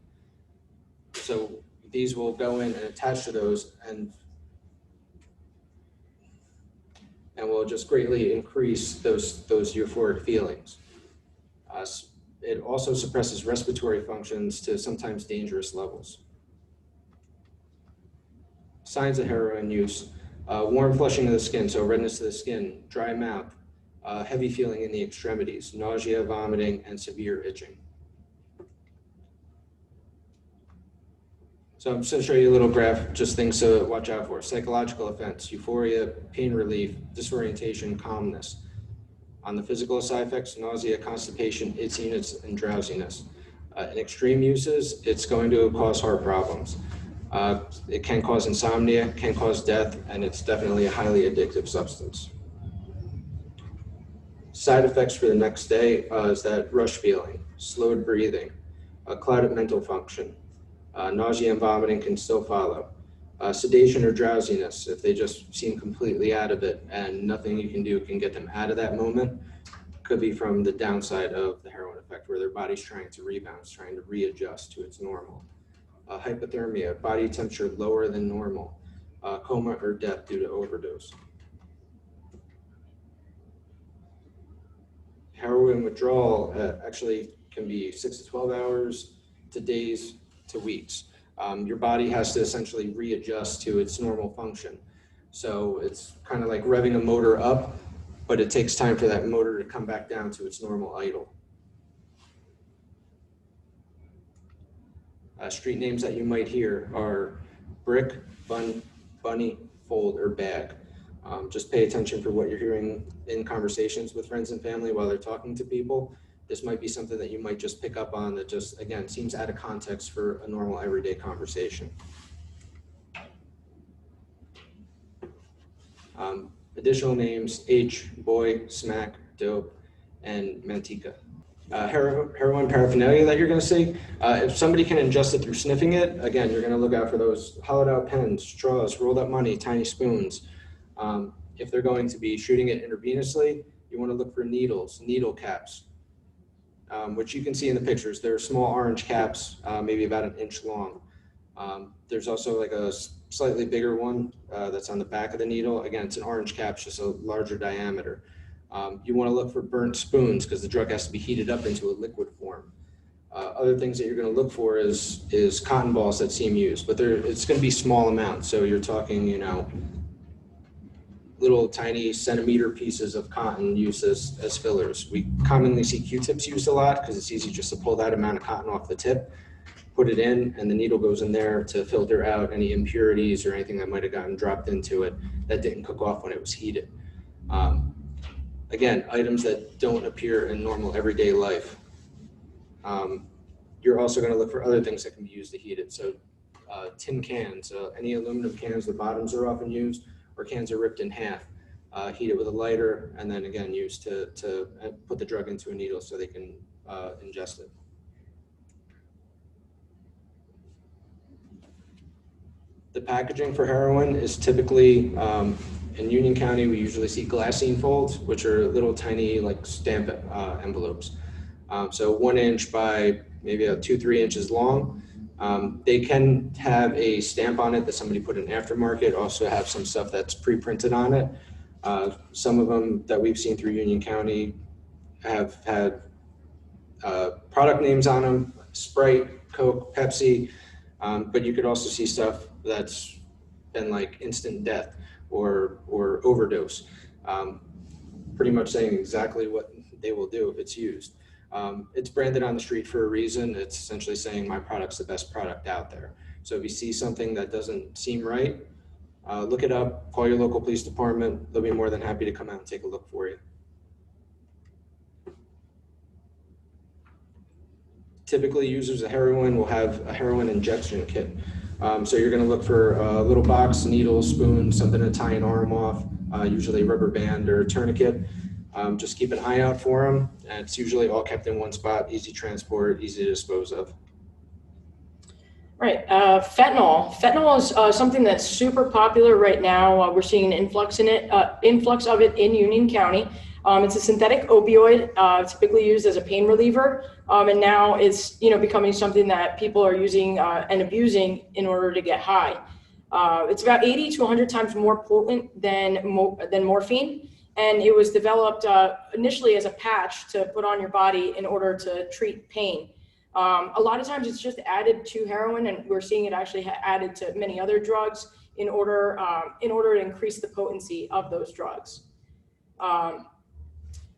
So these will go in and attach to those and will just greatly increase those euphoric feelings. It also suppresses respiratory functions to sometimes dangerous levels. Signs of heroin use: warm flushing of the skin, so redness of the skin, dry mouth, heavy feeling in the extremities, nausea, vomiting, and severe itching. So I'm just going to show you a little graph, just things to watch out for. Psychological effects: euphoria, pain relief, disorientation, calmness. On the physical side effects: nausea, constipation, itchiness, and drowsiness. In extreme uses, it's going to cause heart problems. It can cause insomnia, can cause death, and it's definitely a highly addictive substance. Side effects for the next day is that rush feeling, slowed breathing, clouded mental function, nausea and vomiting can still follow. Sedation or drowsiness, if they just seem completely out of it and nothing you can do can get them out of that moment, could be from the downside of the heroin effect, where their body's trying to rebound, it's trying to readjust to its normal. Hypothermia, body temperature lower than normal, coma or death due to overdose. Heroin withdrawal actually can be 6 to 12 hours to days to weeks. Your body has to essentially readjust to its normal function. So it's kind of like revving a motor up, but it takes time for that motor to come back down to its normal idle. Street names that you might hear are brick, bun, bunny, fold, or bag. Just pay attention for what you're hearing in conversations with friends and family while they're talking to people. This might be something that you might just pick up on that just, again, seems out of context for a normal everyday conversation. Additional names: H, boy, smack, dope, and manteca. Heroin paraphernalia that you're going to see. If somebody can ingest it through sniffing it, again, you're going to look out for those hollowed out pens, straws, rolled up money, tiny spoons. If they're going to be shooting it intravenously, you want to look for needles, needle caps, which you can see in the pictures. They're small orange caps, maybe about an inch long. There's also like a slightly bigger one that's on the back of the needle. Again, it's an orange cap, just a larger diameter. You want to look for burnt spoons because the drug has to be heated up into a liquid form. Other things that you're going to look for is cotton balls that seem used, but it's going to be small amounts. So you're talking, little tiny centimeter pieces of cotton used as fillers. We commonly see Q-tips used a lot because it's easy just to pull that amount of cotton off the tip, put it in, and the needle goes in there to filter out any impurities or anything that might have gotten dropped into it that didn't cook off when it was heated. Again, items that don't appear in normal everyday life. You're also going to look for other things that can be used to heat it. So tin cans, any aluminum cans, the bottoms are often used, or cans are ripped in half. Heat it with a lighter, and then again used to put the drug into a needle so they can ingest it. The packaging for heroin is typically, in Union County, we usually see glassine folds, which are little tiny like stamp envelopes. So 1 inch by maybe 2-3 inches long. They can have a stamp on it that somebody put in aftermarket, also have some stuff that's pre-printed on it. Some of them that we've seen through Union County have had product names on them, Sprite, Coke, Pepsi, but you could also see stuff that's been like instant death or overdose, pretty much saying exactly what they will do if it's used. It's branded on the street for a reason. It's essentially saying my product's the best product out there. So if you see something that doesn't seem right, look it up, call your local police department. They'll be more than happy to come out and take a look for you. Typically, users of heroin will have a heroin injection kit. So you're going to look for a little box, needle, spoon, something to tie an arm off, usually a rubber band or a tourniquet. Just keep an eye out for them. And it's usually all kept in one spot, easy transport, easy to dispose of. Right. Fentanyl. Fentanyl is something that's super popular right now. We're seeing an influx of it in Union County. It's a synthetic opioid, typically used as a pain reliever, and now it's becoming something that people are using and abusing in order to get high. It's about 80 to 100 times more potent than morphine, and it was developed initially as a patch to put on your body in order to treat pain. A lot of times it's just added to heroin, and we're seeing it actually added to many other drugs in order to increase the potency of those drugs.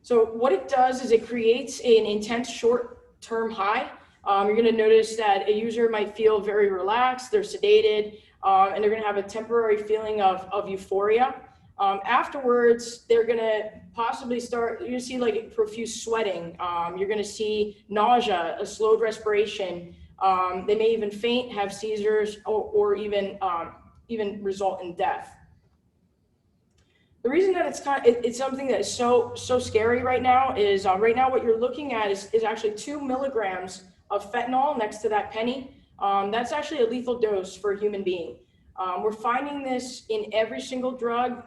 So what it does is it creates an intense short-term high. You're going to notice that a user might feel very relaxed, they're sedated, and they're going to have a temporary feeling of euphoria. Afterwards, they're going to possibly you see like profuse sweating. You're going to see nausea, a slowed respiration. They may even faint, have seizures, or even result in death. The reason that it's something that is so scary right now is right now what you're looking at is actually 2 milligrams of fentanyl next to that penny. That's actually a lethal dose for a human being. We're finding this in every single drug.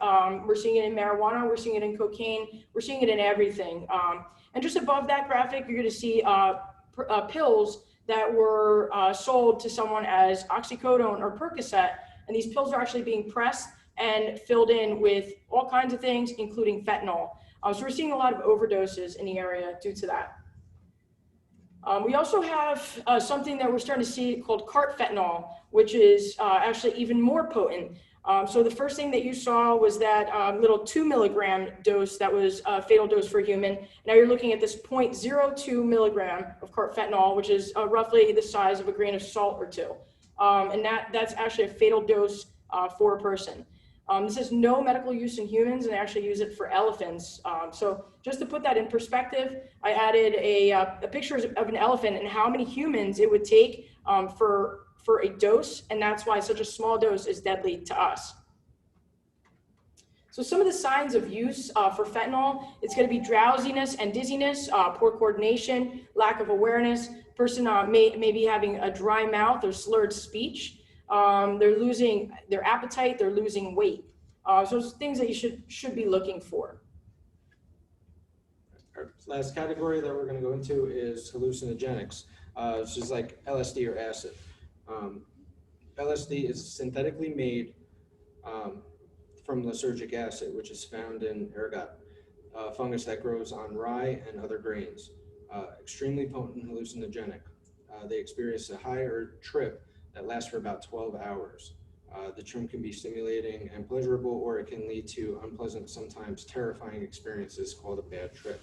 We're seeing it in marijuana. We're seeing it in cocaine. We're seeing it in everything. And just above that graphic, you're going to see pills that were sold to someone as oxycodone or Percocet. And these pills are actually being pressed and filled in with all kinds of things, including fentanyl. So we're seeing a lot of overdoses in the area due to that. We also have something that we're starting to see called cart fentanyl, which is actually even more potent. So the first thing that you saw was that little 2 milligram dose that was a fatal dose for a human. Now you're looking at this 0.02 milligram of cart fentanyl, which is roughly the size of a grain of salt or two. And that's actually a fatal dose for a person. This has no medical use in humans, and they actually use it for elephants. So just to put that in perspective, I added a picture of an elephant and how many humans it would take for a dose, and that's why such a small dose is deadly to us. So some of the signs of use for fentanyl, it's going to be drowsiness and dizziness, poor coordination, lack of awareness. Person may be having a dry mouth or slurred speech. They're losing their appetite. They're losing weight. So it's things that you should be looking for. Our last category that we're going to go into is hallucinogenics, which is like LSD or acid. LSD is synthetically made from lysergic acid, which is found in ergot, a fungus that grows on rye and other grains. Extremely potent hallucinogenic. They experience a high or trip that lasts for about 12 hours. The trip can be stimulating and pleasurable, or it can lead to unpleasant, sometimes terrifying experiences called a bad trip.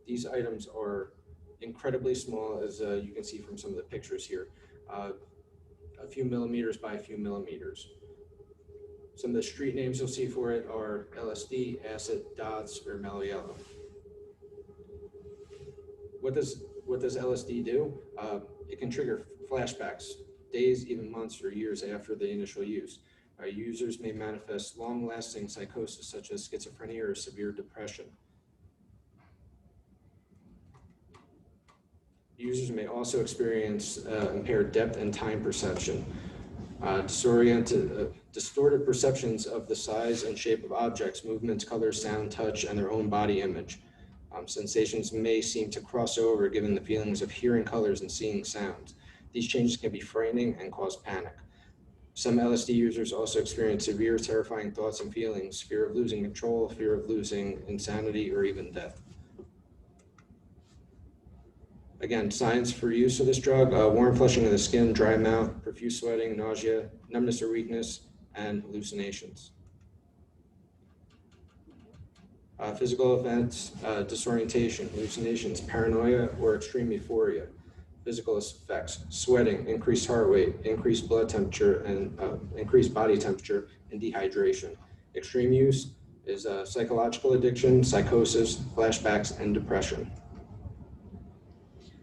These items are incredibly small, as you can see from some of the pictures here, a few millimeters by a few millimeters. Some of the street names you'll see for it are LSD, acid, dots, or mellow yellow. What does LSD do? It can trigger flashbacks, days, even months, or years after the initial use. Users may manifest long-lasting psychosis such as schizophrenia or severe depression. Users may also experience impaired depth and time perception, distorted perceptions of the size and shape of objects, movements, colors, sound, touch, and their own body image. Sensations may seem to cross over, given the feelings of hearing colors and seeing sounds. These changes can be frightening and cause panic. Some LSD users also experience severe, terrifying thoughts and feelings, fear of losing control, fear of losing insanity, or even death. Again, signs for use of this drug: warm flushing of the skin, dry mouth, profuse sweating, nausea, numbness or weakness, and hallucinations. Physical events: disorientation, hallucinations, paranoia, or extreme euphoria. Physical effects: sweating, increased heart rate, increased blood temperature, and increased body temperature, and dehydration. Extreme use is psychological addiction, psychosis, flashbacks, and depression.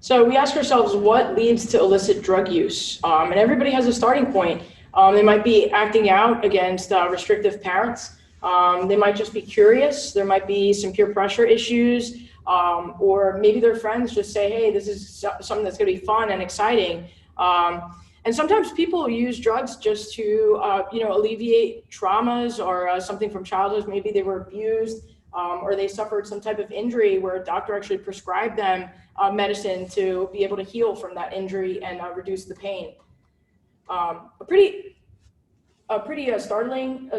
So we ask ourselves, what leads to illicit drug use? And everybody has a starting point. They might be acting out against restrictive parents. They might just be curious. There might be some peer pressure issues, or maybe their friends just say, hey, this is something that's going to be fun and exciting. And sometimes people use drugs just to, alleviate traumas or something from childhood. Maybe they were abused, or they suffered some type of injury where a doctor actually prescribed them medicine to be able to heal from that injury and reduce the pain. A pretty startling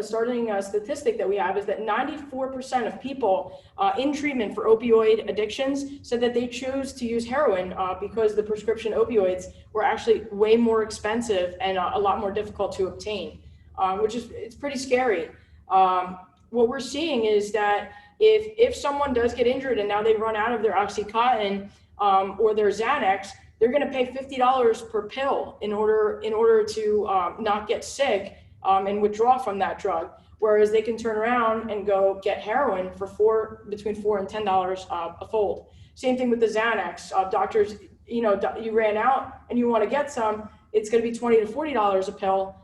statistic that we have is that 94% of people in treatment for opioid addictions said that they chose to use heroin because the prescription opioids were actually way more expensive and a lot more difficult to obtain, it's pretty scary. What we're seeing is that if someone does get injured and now they run out of their Oxycontin or their Xanax, they're going to pay $50 per pill in order to not get sick and withdraw from that drug. Whereas they can turn around and go get heroin for between $4 and $10 a fold. Same thing with the Xanax. Doctors, you ran out and you want to get some, it's going to be $20 to $40 a pill,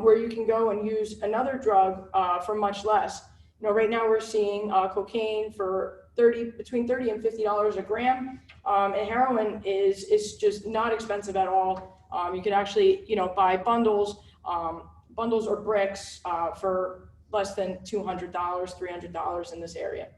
where you can go and use another drug for much less. Right now we're seeing cocaine for between $30 and $50 a gram, and heroin is just not expensive at all. You can actually, buy bundles or bricks for less than $200, $300 in this area.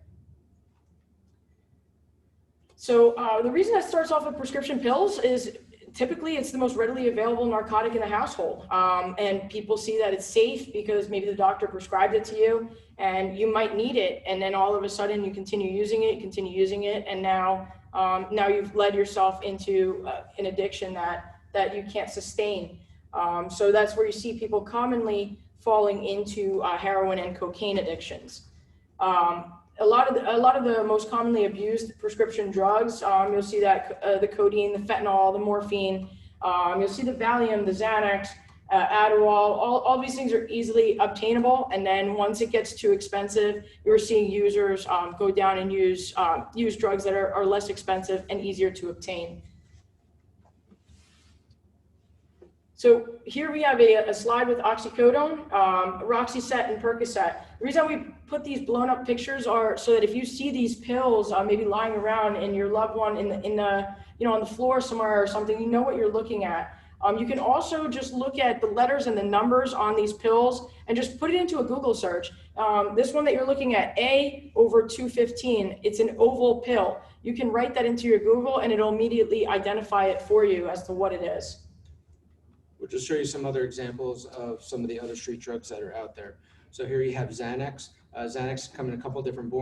So the reason that starts off with prescription pills is typically it's the most readily available narcotic in the household. And people see that it's safe because maybe the doctor prescribed it to you and you might need it. And then all of a sudden you continue using it. And now you've led yourself into an addiction that you can't sustain. So that's where you see people commonly falling into heroin and cocaine addictions. A lot of the most commonly abused prescription drugs, you'll see that the codeine, the fentanyl, the morphine, you'll see the Valium, the Xanax, Adderall, all these things are easily obtainable. And then once it gets too expensive, you're seeing users go down and use drugs that are less expensive and easier to obtain. So here we have a slide with oxycodone, Roxyset, and Percocet. The reason we put these blown up pictures are so that if you see these pills maybe lying around and your loved one on the floor somewhere or something, you know what you're looking at. You can also just look at the letters and the numbers on these pills and just put it into a Google search. This one that you're looking at, A/215, it's an oval pill. You can write that into your Google and it'll immediately identify it for you as to what it is. We'll just show you some other examples of some of the other street drugs that are out there. So here you have Xanax. Xanax come in a couple different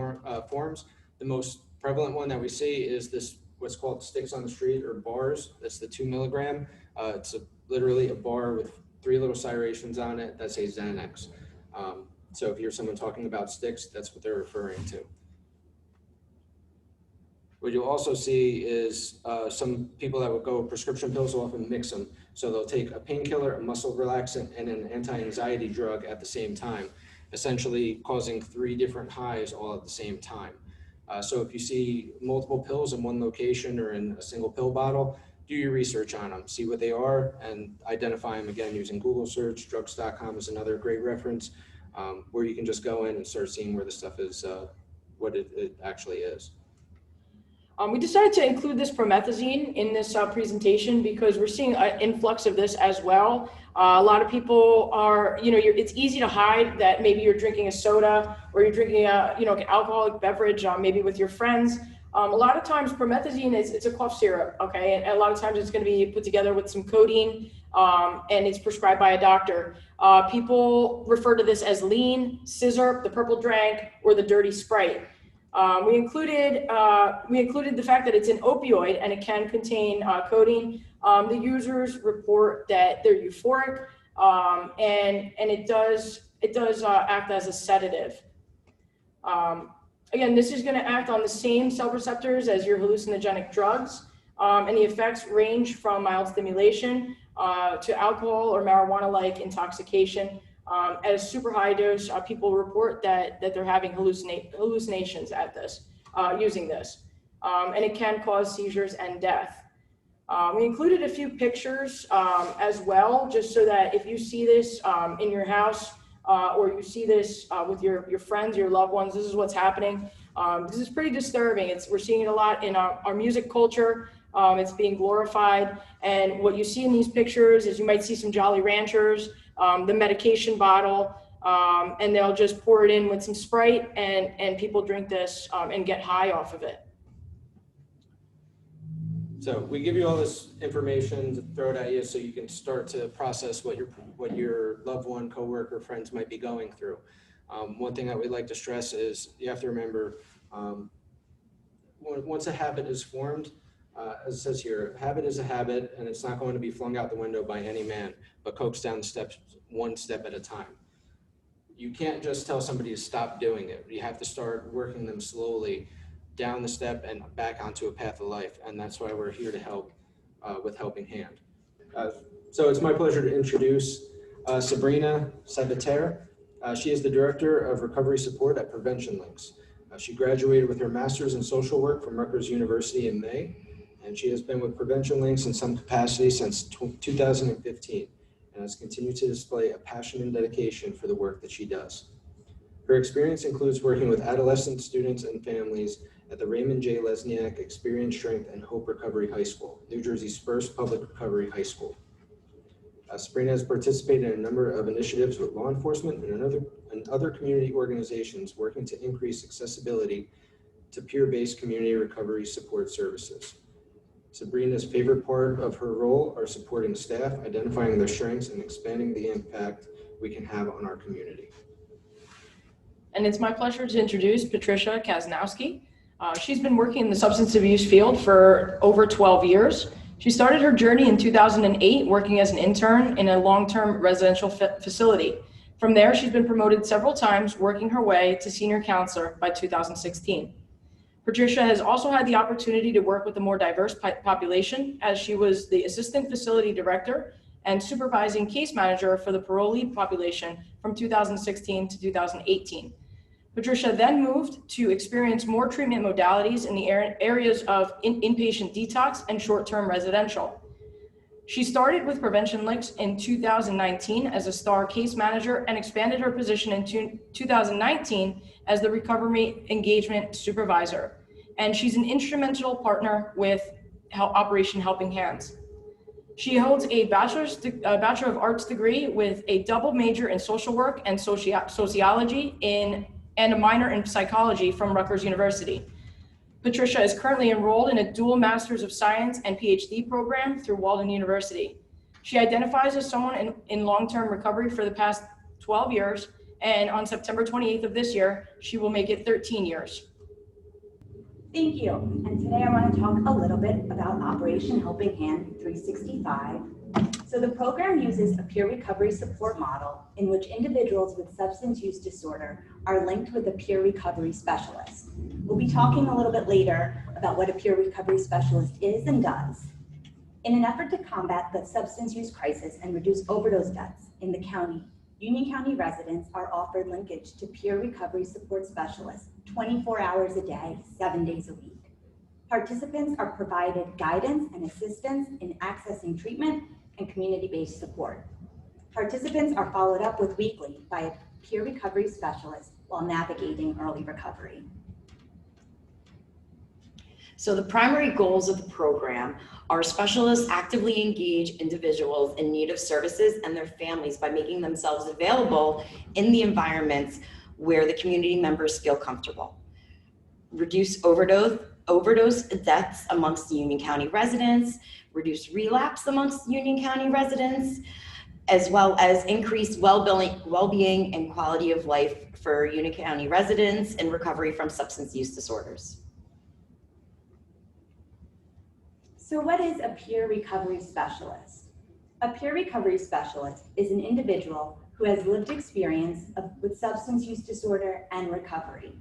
forms. The most prevalent one that we see is this, what's called sticks on the street or bars. That's the 2 milligram. It's literally a bar with 3 little serrations on it. That's a Xanax. So if you hear someone talking about sticks, that's what they're referring to. What you'll also see is some people that will go prescription pills will often mix them. So they'll take a painkiller, a muscle relaxant, and an anti-anxiety drug at the same time, essentially causing 3 different highs all at the same time. So if you see multiple pills in one location or in a single pill bottle, do your research on them, see what they are, and identify them again using Google search. Drugs.com is another great reference where you can just go in and start seeing where the stuff is, what it actually is. We decided to include this promethazine in this presentation because we're seeing an influx of this as well. A lot of people are, it's easy to hide that maybe you're drinking a soda or you're drinking an alcoholic beverage, maybe with your friends. A lot of times promethazine it's a cough syrup, okay? And a lot of times it's going to be put together with some codeine and it's prescribed by a doctor. People refer to this as lean, scissor, the purple drank, or the dirty Sprite. We included the fact that it's an opioid and it can contain codeine. The users report that they're euphoric and it does act as a sedative. Again, this is going to act on the same cell receptors as your hallucinogenic drugs, and the effects range from mild stimulation to alcohol or marijuana-like intoxication. At a super high dose, people report that they're having hallucinations at this, using this, and it can cause seizures and death. We included a few pictures as well, just so that if you see this in your house or you see this with your friends, your loved ones, this is what's happening. This is pretty disturbing. We're seeing it a lot in our music culture. It's being glorified, and what you see in these pictures is you might see some Jolly Ranchers, the medication bottle, and they'll just pour it in with some Sprite, and people drink this and get high off of it. So we give you all this information to throw it at you so you can start to process what your loved one, coworker, friends might be going through. One thing that we like to stress is you have to remember once a habit is formed, as it says here, habit is a habit, and it's not going to be flung out the window by any man, but coaxed down the steps one step at a time. You can't just tell somebody to stop doing it. You have to start working them slowly down the step and back onto a path of life, and that's why we're here to help with Helping Hand. So it's my pleasure to introduce Sabrina Sabater. She is the Director of Recovery Support at Prevention Links. She graduated with her Master's in Social Work from Rutgers University in May, and she has been with Prevention Links in some capacity since 2015, and has continued to display a passion and dedication for the work that she does. Her experience includes working with adolescent students and families at the Raymond J. Lesniak Experience, Strength, and Hope Recovery High School, New Jersey's first public recovery high school. Sabrina has participated in a number of initiatives with law enforcement and other community organizations working to increase accessibility to peer-based community recovery support services. Sabrina's favorite part of her role are supporting staff, identifying their strengths, and expanding the impact we can have on our community. And it's my pleasure to introduce Patricia Kaznowski. She's been working in the substance abuse field for over 12 years. She started her journey in 2008 working as an intern in a long-term residential facility. From there, she's been promoted several times, working her way to senior counselor by 2016. Patricia has also had the opportunity to work with a more diverse population, as she was the assistant facility director and supervising case manager for the parolee population from 2016 to 2018. Patricia then moved to experience more treatment modalities in the areas of inpatient detox and short-term residential. She started with Prevention Links in 2019 as a STAR case manager and expanded her position in 2019 as the Recovery Engagement Supervisor. And she's an instrumental partner with Operation Helping Hands. She holds a Bachelor of Arts degree with a double major in social work and sociology and a minor in psychology from Rutgers University. Patricia is currently enrolled in a dual Masters of Science and PhD program through Walden University. She identifies as someone in long-term recovery for the past 12 years, and on September 28th of this year, she will make it 13 years. Thank you. And today I want to talk a little bit about Operation Helping Hand 365. So the program uses a peer recovery support model in which individuals with substance use disorder are linked with a peer recovery specialist. We'll be talking a little bit later about what a peer recovery specialist is and does. In an effort to combat the substance use crisis and reduce overdose deaths in the county, Union County residents are offered linkage to peer recovery support specialists 24 hours a day, 7 days a week. Participants are provided guidance and assistance in accessing treatment and community-based support. Participants are followed up with weekly by a peer recovery specialist while navigating early recovery. So the primary goals of the program are specialists actively engage individuals in need of services and their families by making themselves available in the environments where the community members feel comfortable. Reduce overdose deaths amongst the Union County residents, reduce relapse amongst Union County residents, as well as increase well-being and quality of life for Union County residents in recovery from substance use disorders. So what is a peer recovery specialist? A peer recovery specialist is an individual who has lived experience with substance use disorder and recovery.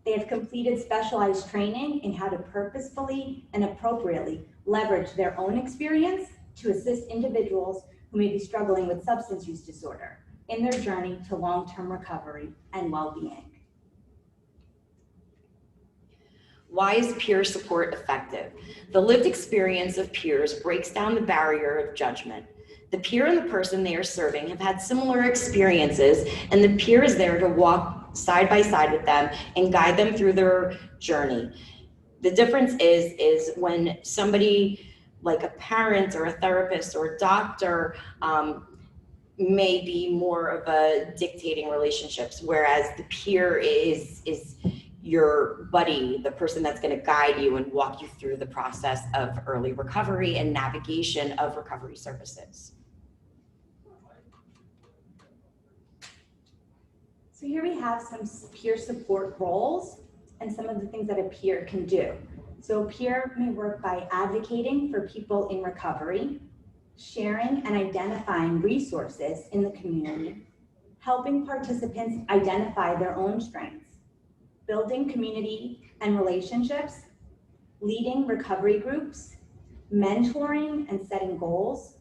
They have completed specialized training in how to purposefully and appropriately leverage their own experience to assist individuals who may be struggling with substance use disorder in their journey to long-term recovery and well-being. Why is peer support effective? The lived experience of peers breaks down the barrier of judgment. The peer and the person they are serving have had similar experiences, and the peer is there to walk side by side with them and guide them through their journey. The difference is when somebody like a parent or a therapist or a doctor may be more of a dictating relationships, whereas the peer is your buddy, the person that's going to guide you and walk you through the process of early recovery and navigation of recovery services. So here we have some peer support roles and some of the things that a peer can do. So a peer may work by advocating for people in recovery, sharing and identifying resources in the community, helping participants identify their own strengths, building community and relationships, leading recovery groups, mentoring and setting goals,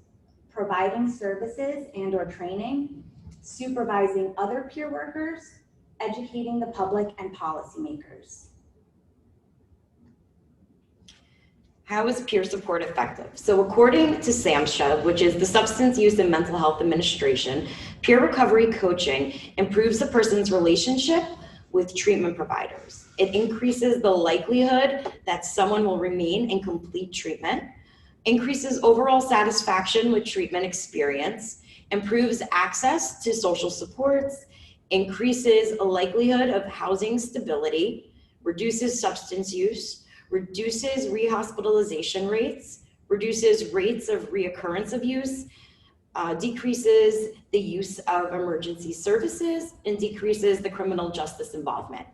providing services and/or training, supervising other peer workers, educating the public and policymakers. How is peer support effective? So according to SAMHSA, which is the Substance Use and Mental Health Administration, peer recovery coaching improves a person's relationship with treatment providers. It increases the likelihood that someone will remain in complete treatment, increases overall satisfaction with treatment experience, improves access to social supports, increases a likelihood of housing stability, reduces substance use, reduces rehospitalization rates, reduces rates of reoccurrence of use, decreases the use of emergency services, and decreases the criminal justice involvement.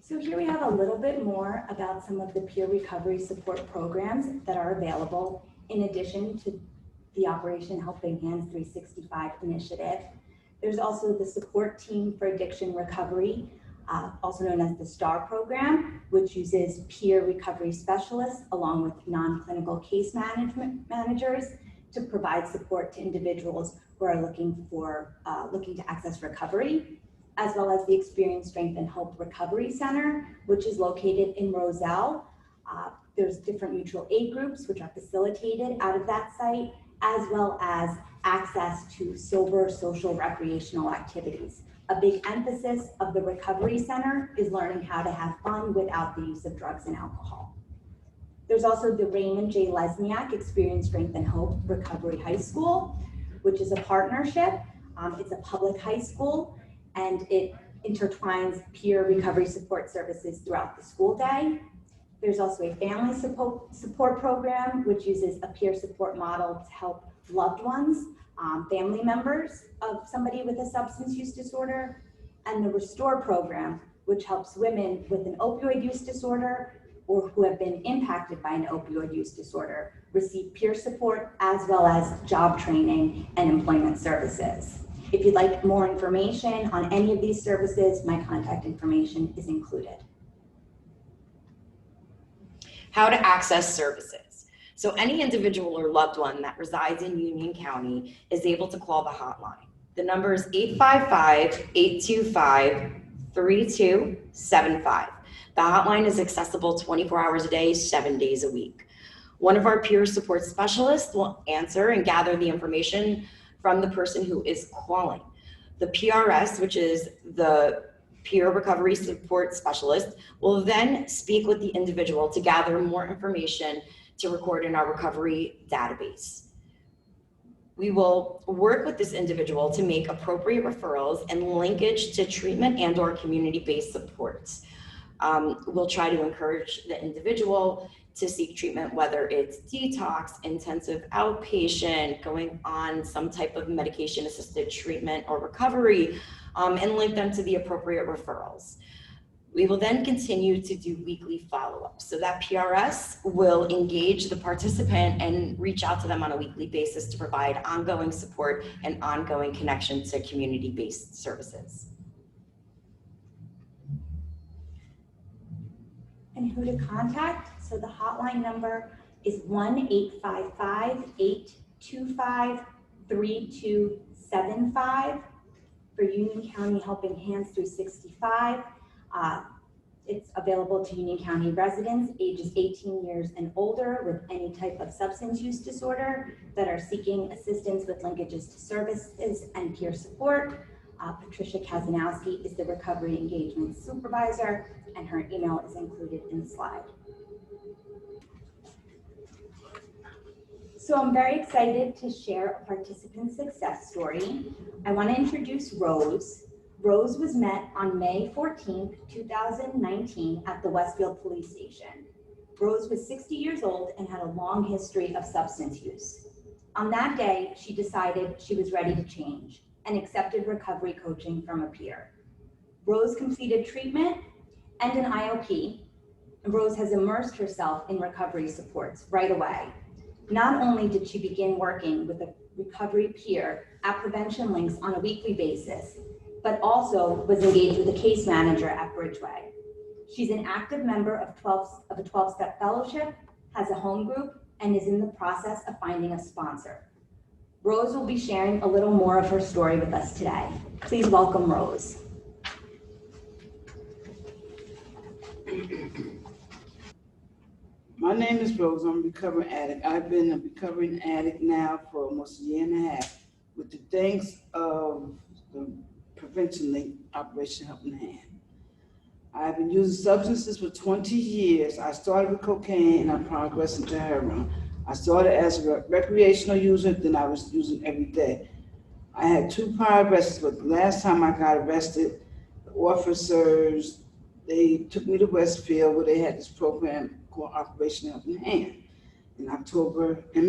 So here we have a little bit more about some of the peer recovery support programs that are available in addition to the Operation Helping Hands 365 initiative. There's also the Support Team for Addiction Recovery, also known as the STAR program, which uses peer recovery specialists along with non-clinical case managers to provide support to individuals who are looking to access recovery, as well as the Experience, Strength, and Hope Recovery Center, which is located in Roselle. There's different mutual aid groups which are facilitated out of that site, as well as access to sober social recreational activities. A big emphasis of the Recovery Center is learning how to have fun without the use of drugs and alcohol. There's also the Raymond J. Lesniak Experience, Strength, and Hope Recovery High School, which is a partnership. It's a public high school, and it intertwines peer recovery support services throughout the school day. There's also a family support program, which uses a peer support model to help loved ones, family members of somebody with a substance use disorder, and the Restore program, which helps women with an opioid use disorder or who have been impacted by an opioid use disorder receive peer support as well as job training and employment services. If you'd like more information on any of these services, my contact information is included. How to access services. So any individual or loved one that resides in Union County is able to call the hotline. The number is 855-825-3275. The hotline is accessible 24 hours a day, 7 days a week. One of our peer support specialists will answer and gather the information from the person who is calling. The PRS, which is the peer recovery support specialist, will then speak with the individual to gather more information to record in our recovery database. We will work with this individual to make appropriate referrals and linkage to treatment and/or community-based supports. We'll try to encourage the individual to seek treatment, whether it's detox, intensive outpatient, going on some type of medication-assisted treatment or recovery, and link them to the appropriate referrals. We will then continue to do weekly follow-ups. So that PRS will engage the participant and reach out to them on a weekly basis to provide ongoing support and ongoing connection to community-based services. And who to contact? So the hotline number is 1-855-825-3275 for Union County Helping Hands 365. It's available to Union County residents ages 18 years and older with any type of substance use disorder that are seeking assistance with linkages to services and peer support. Patricia Kazanowski is the Recovery Engagement Supervisor, and her email is included in the slide. So I'm very excited to share a participant success story. I want to introduce Rose. Rose was met on May 14th, 2019 at the Westfield Police Station. Rose was 60 years old and had a long history of substance use. On that day, she decided she was ready to change and accepted recovery coaching from a peer. Rose completed treatment and an IOP, and Rose has immersed herself in recovery supports right away. Not only did she begin working with a recovery peer at Prevention Links on a weekly basis, but also was engaged with a case manager at Bridgeway. She's an active member of a 12-step fellowship, has a home group, and is in the process of finding a sponsor. Rose will be sharing a little more of her story with us today. Please welcome Rose. My name is Rose. I'm a recovering addict. I've been a recovering addict now for almost a year and a half with the thanks of the Prevention Link Operation Helping Hand. I've been using substances for 20 years. I started with cocaine and I progressed into heroin. I started as a recreational user, then I was using every day. I had 2 prior arrests, but the last time I got arrested, the officers, they took me to Westfield where they had this program called Operation Helping Hand in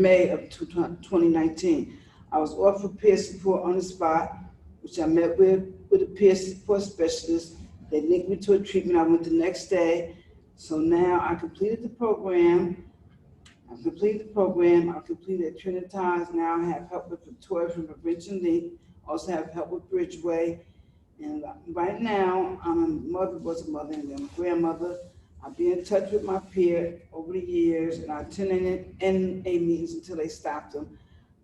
May of 2019. I was offered peer support on the spot, which I met with a peer support specialist. They linked me to a treatment. I went the next day. So now I completed the program. I completed at Trinitas. Now I have help with Victoria from Prevention League. Also have help with Bridgeway. And right now, was a mother and I'm a grandmother. I'll be in touch with my peer over the years, and I attend NA meetings until they stop them.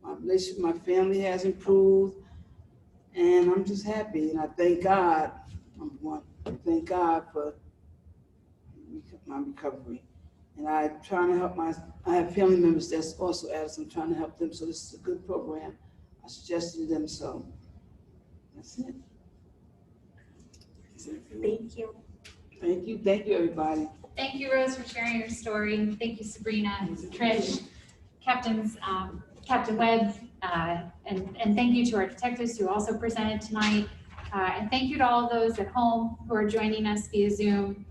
My relationship with my family has improved, and I'm just happy. And I thank God. Thank God for my recovery. And I'm trying to help I have family members that's also addicts. I'm trying to help them. So this is a good program. I suggested to them, so that's it. Thank you. Thank you. Thank you, everybody. Thank you, Rose, for sharing your story. Thank you, Sabrina, Trish, Captain Webb, and thank you to our detectives who also presented tonight. And thank you to all those at home who are joining us via Zoom.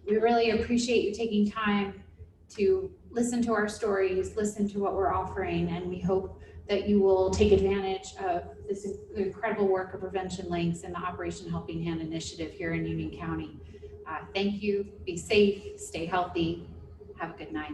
We really appreciate you taking time to listen to our stories, listen to what we're offering, and we hope that you will take advantage of this incredible work of Prevention Links and the Operation Helping Hand initiative here in Union County. Thank you. Be safe, stay healthy. Have a good night.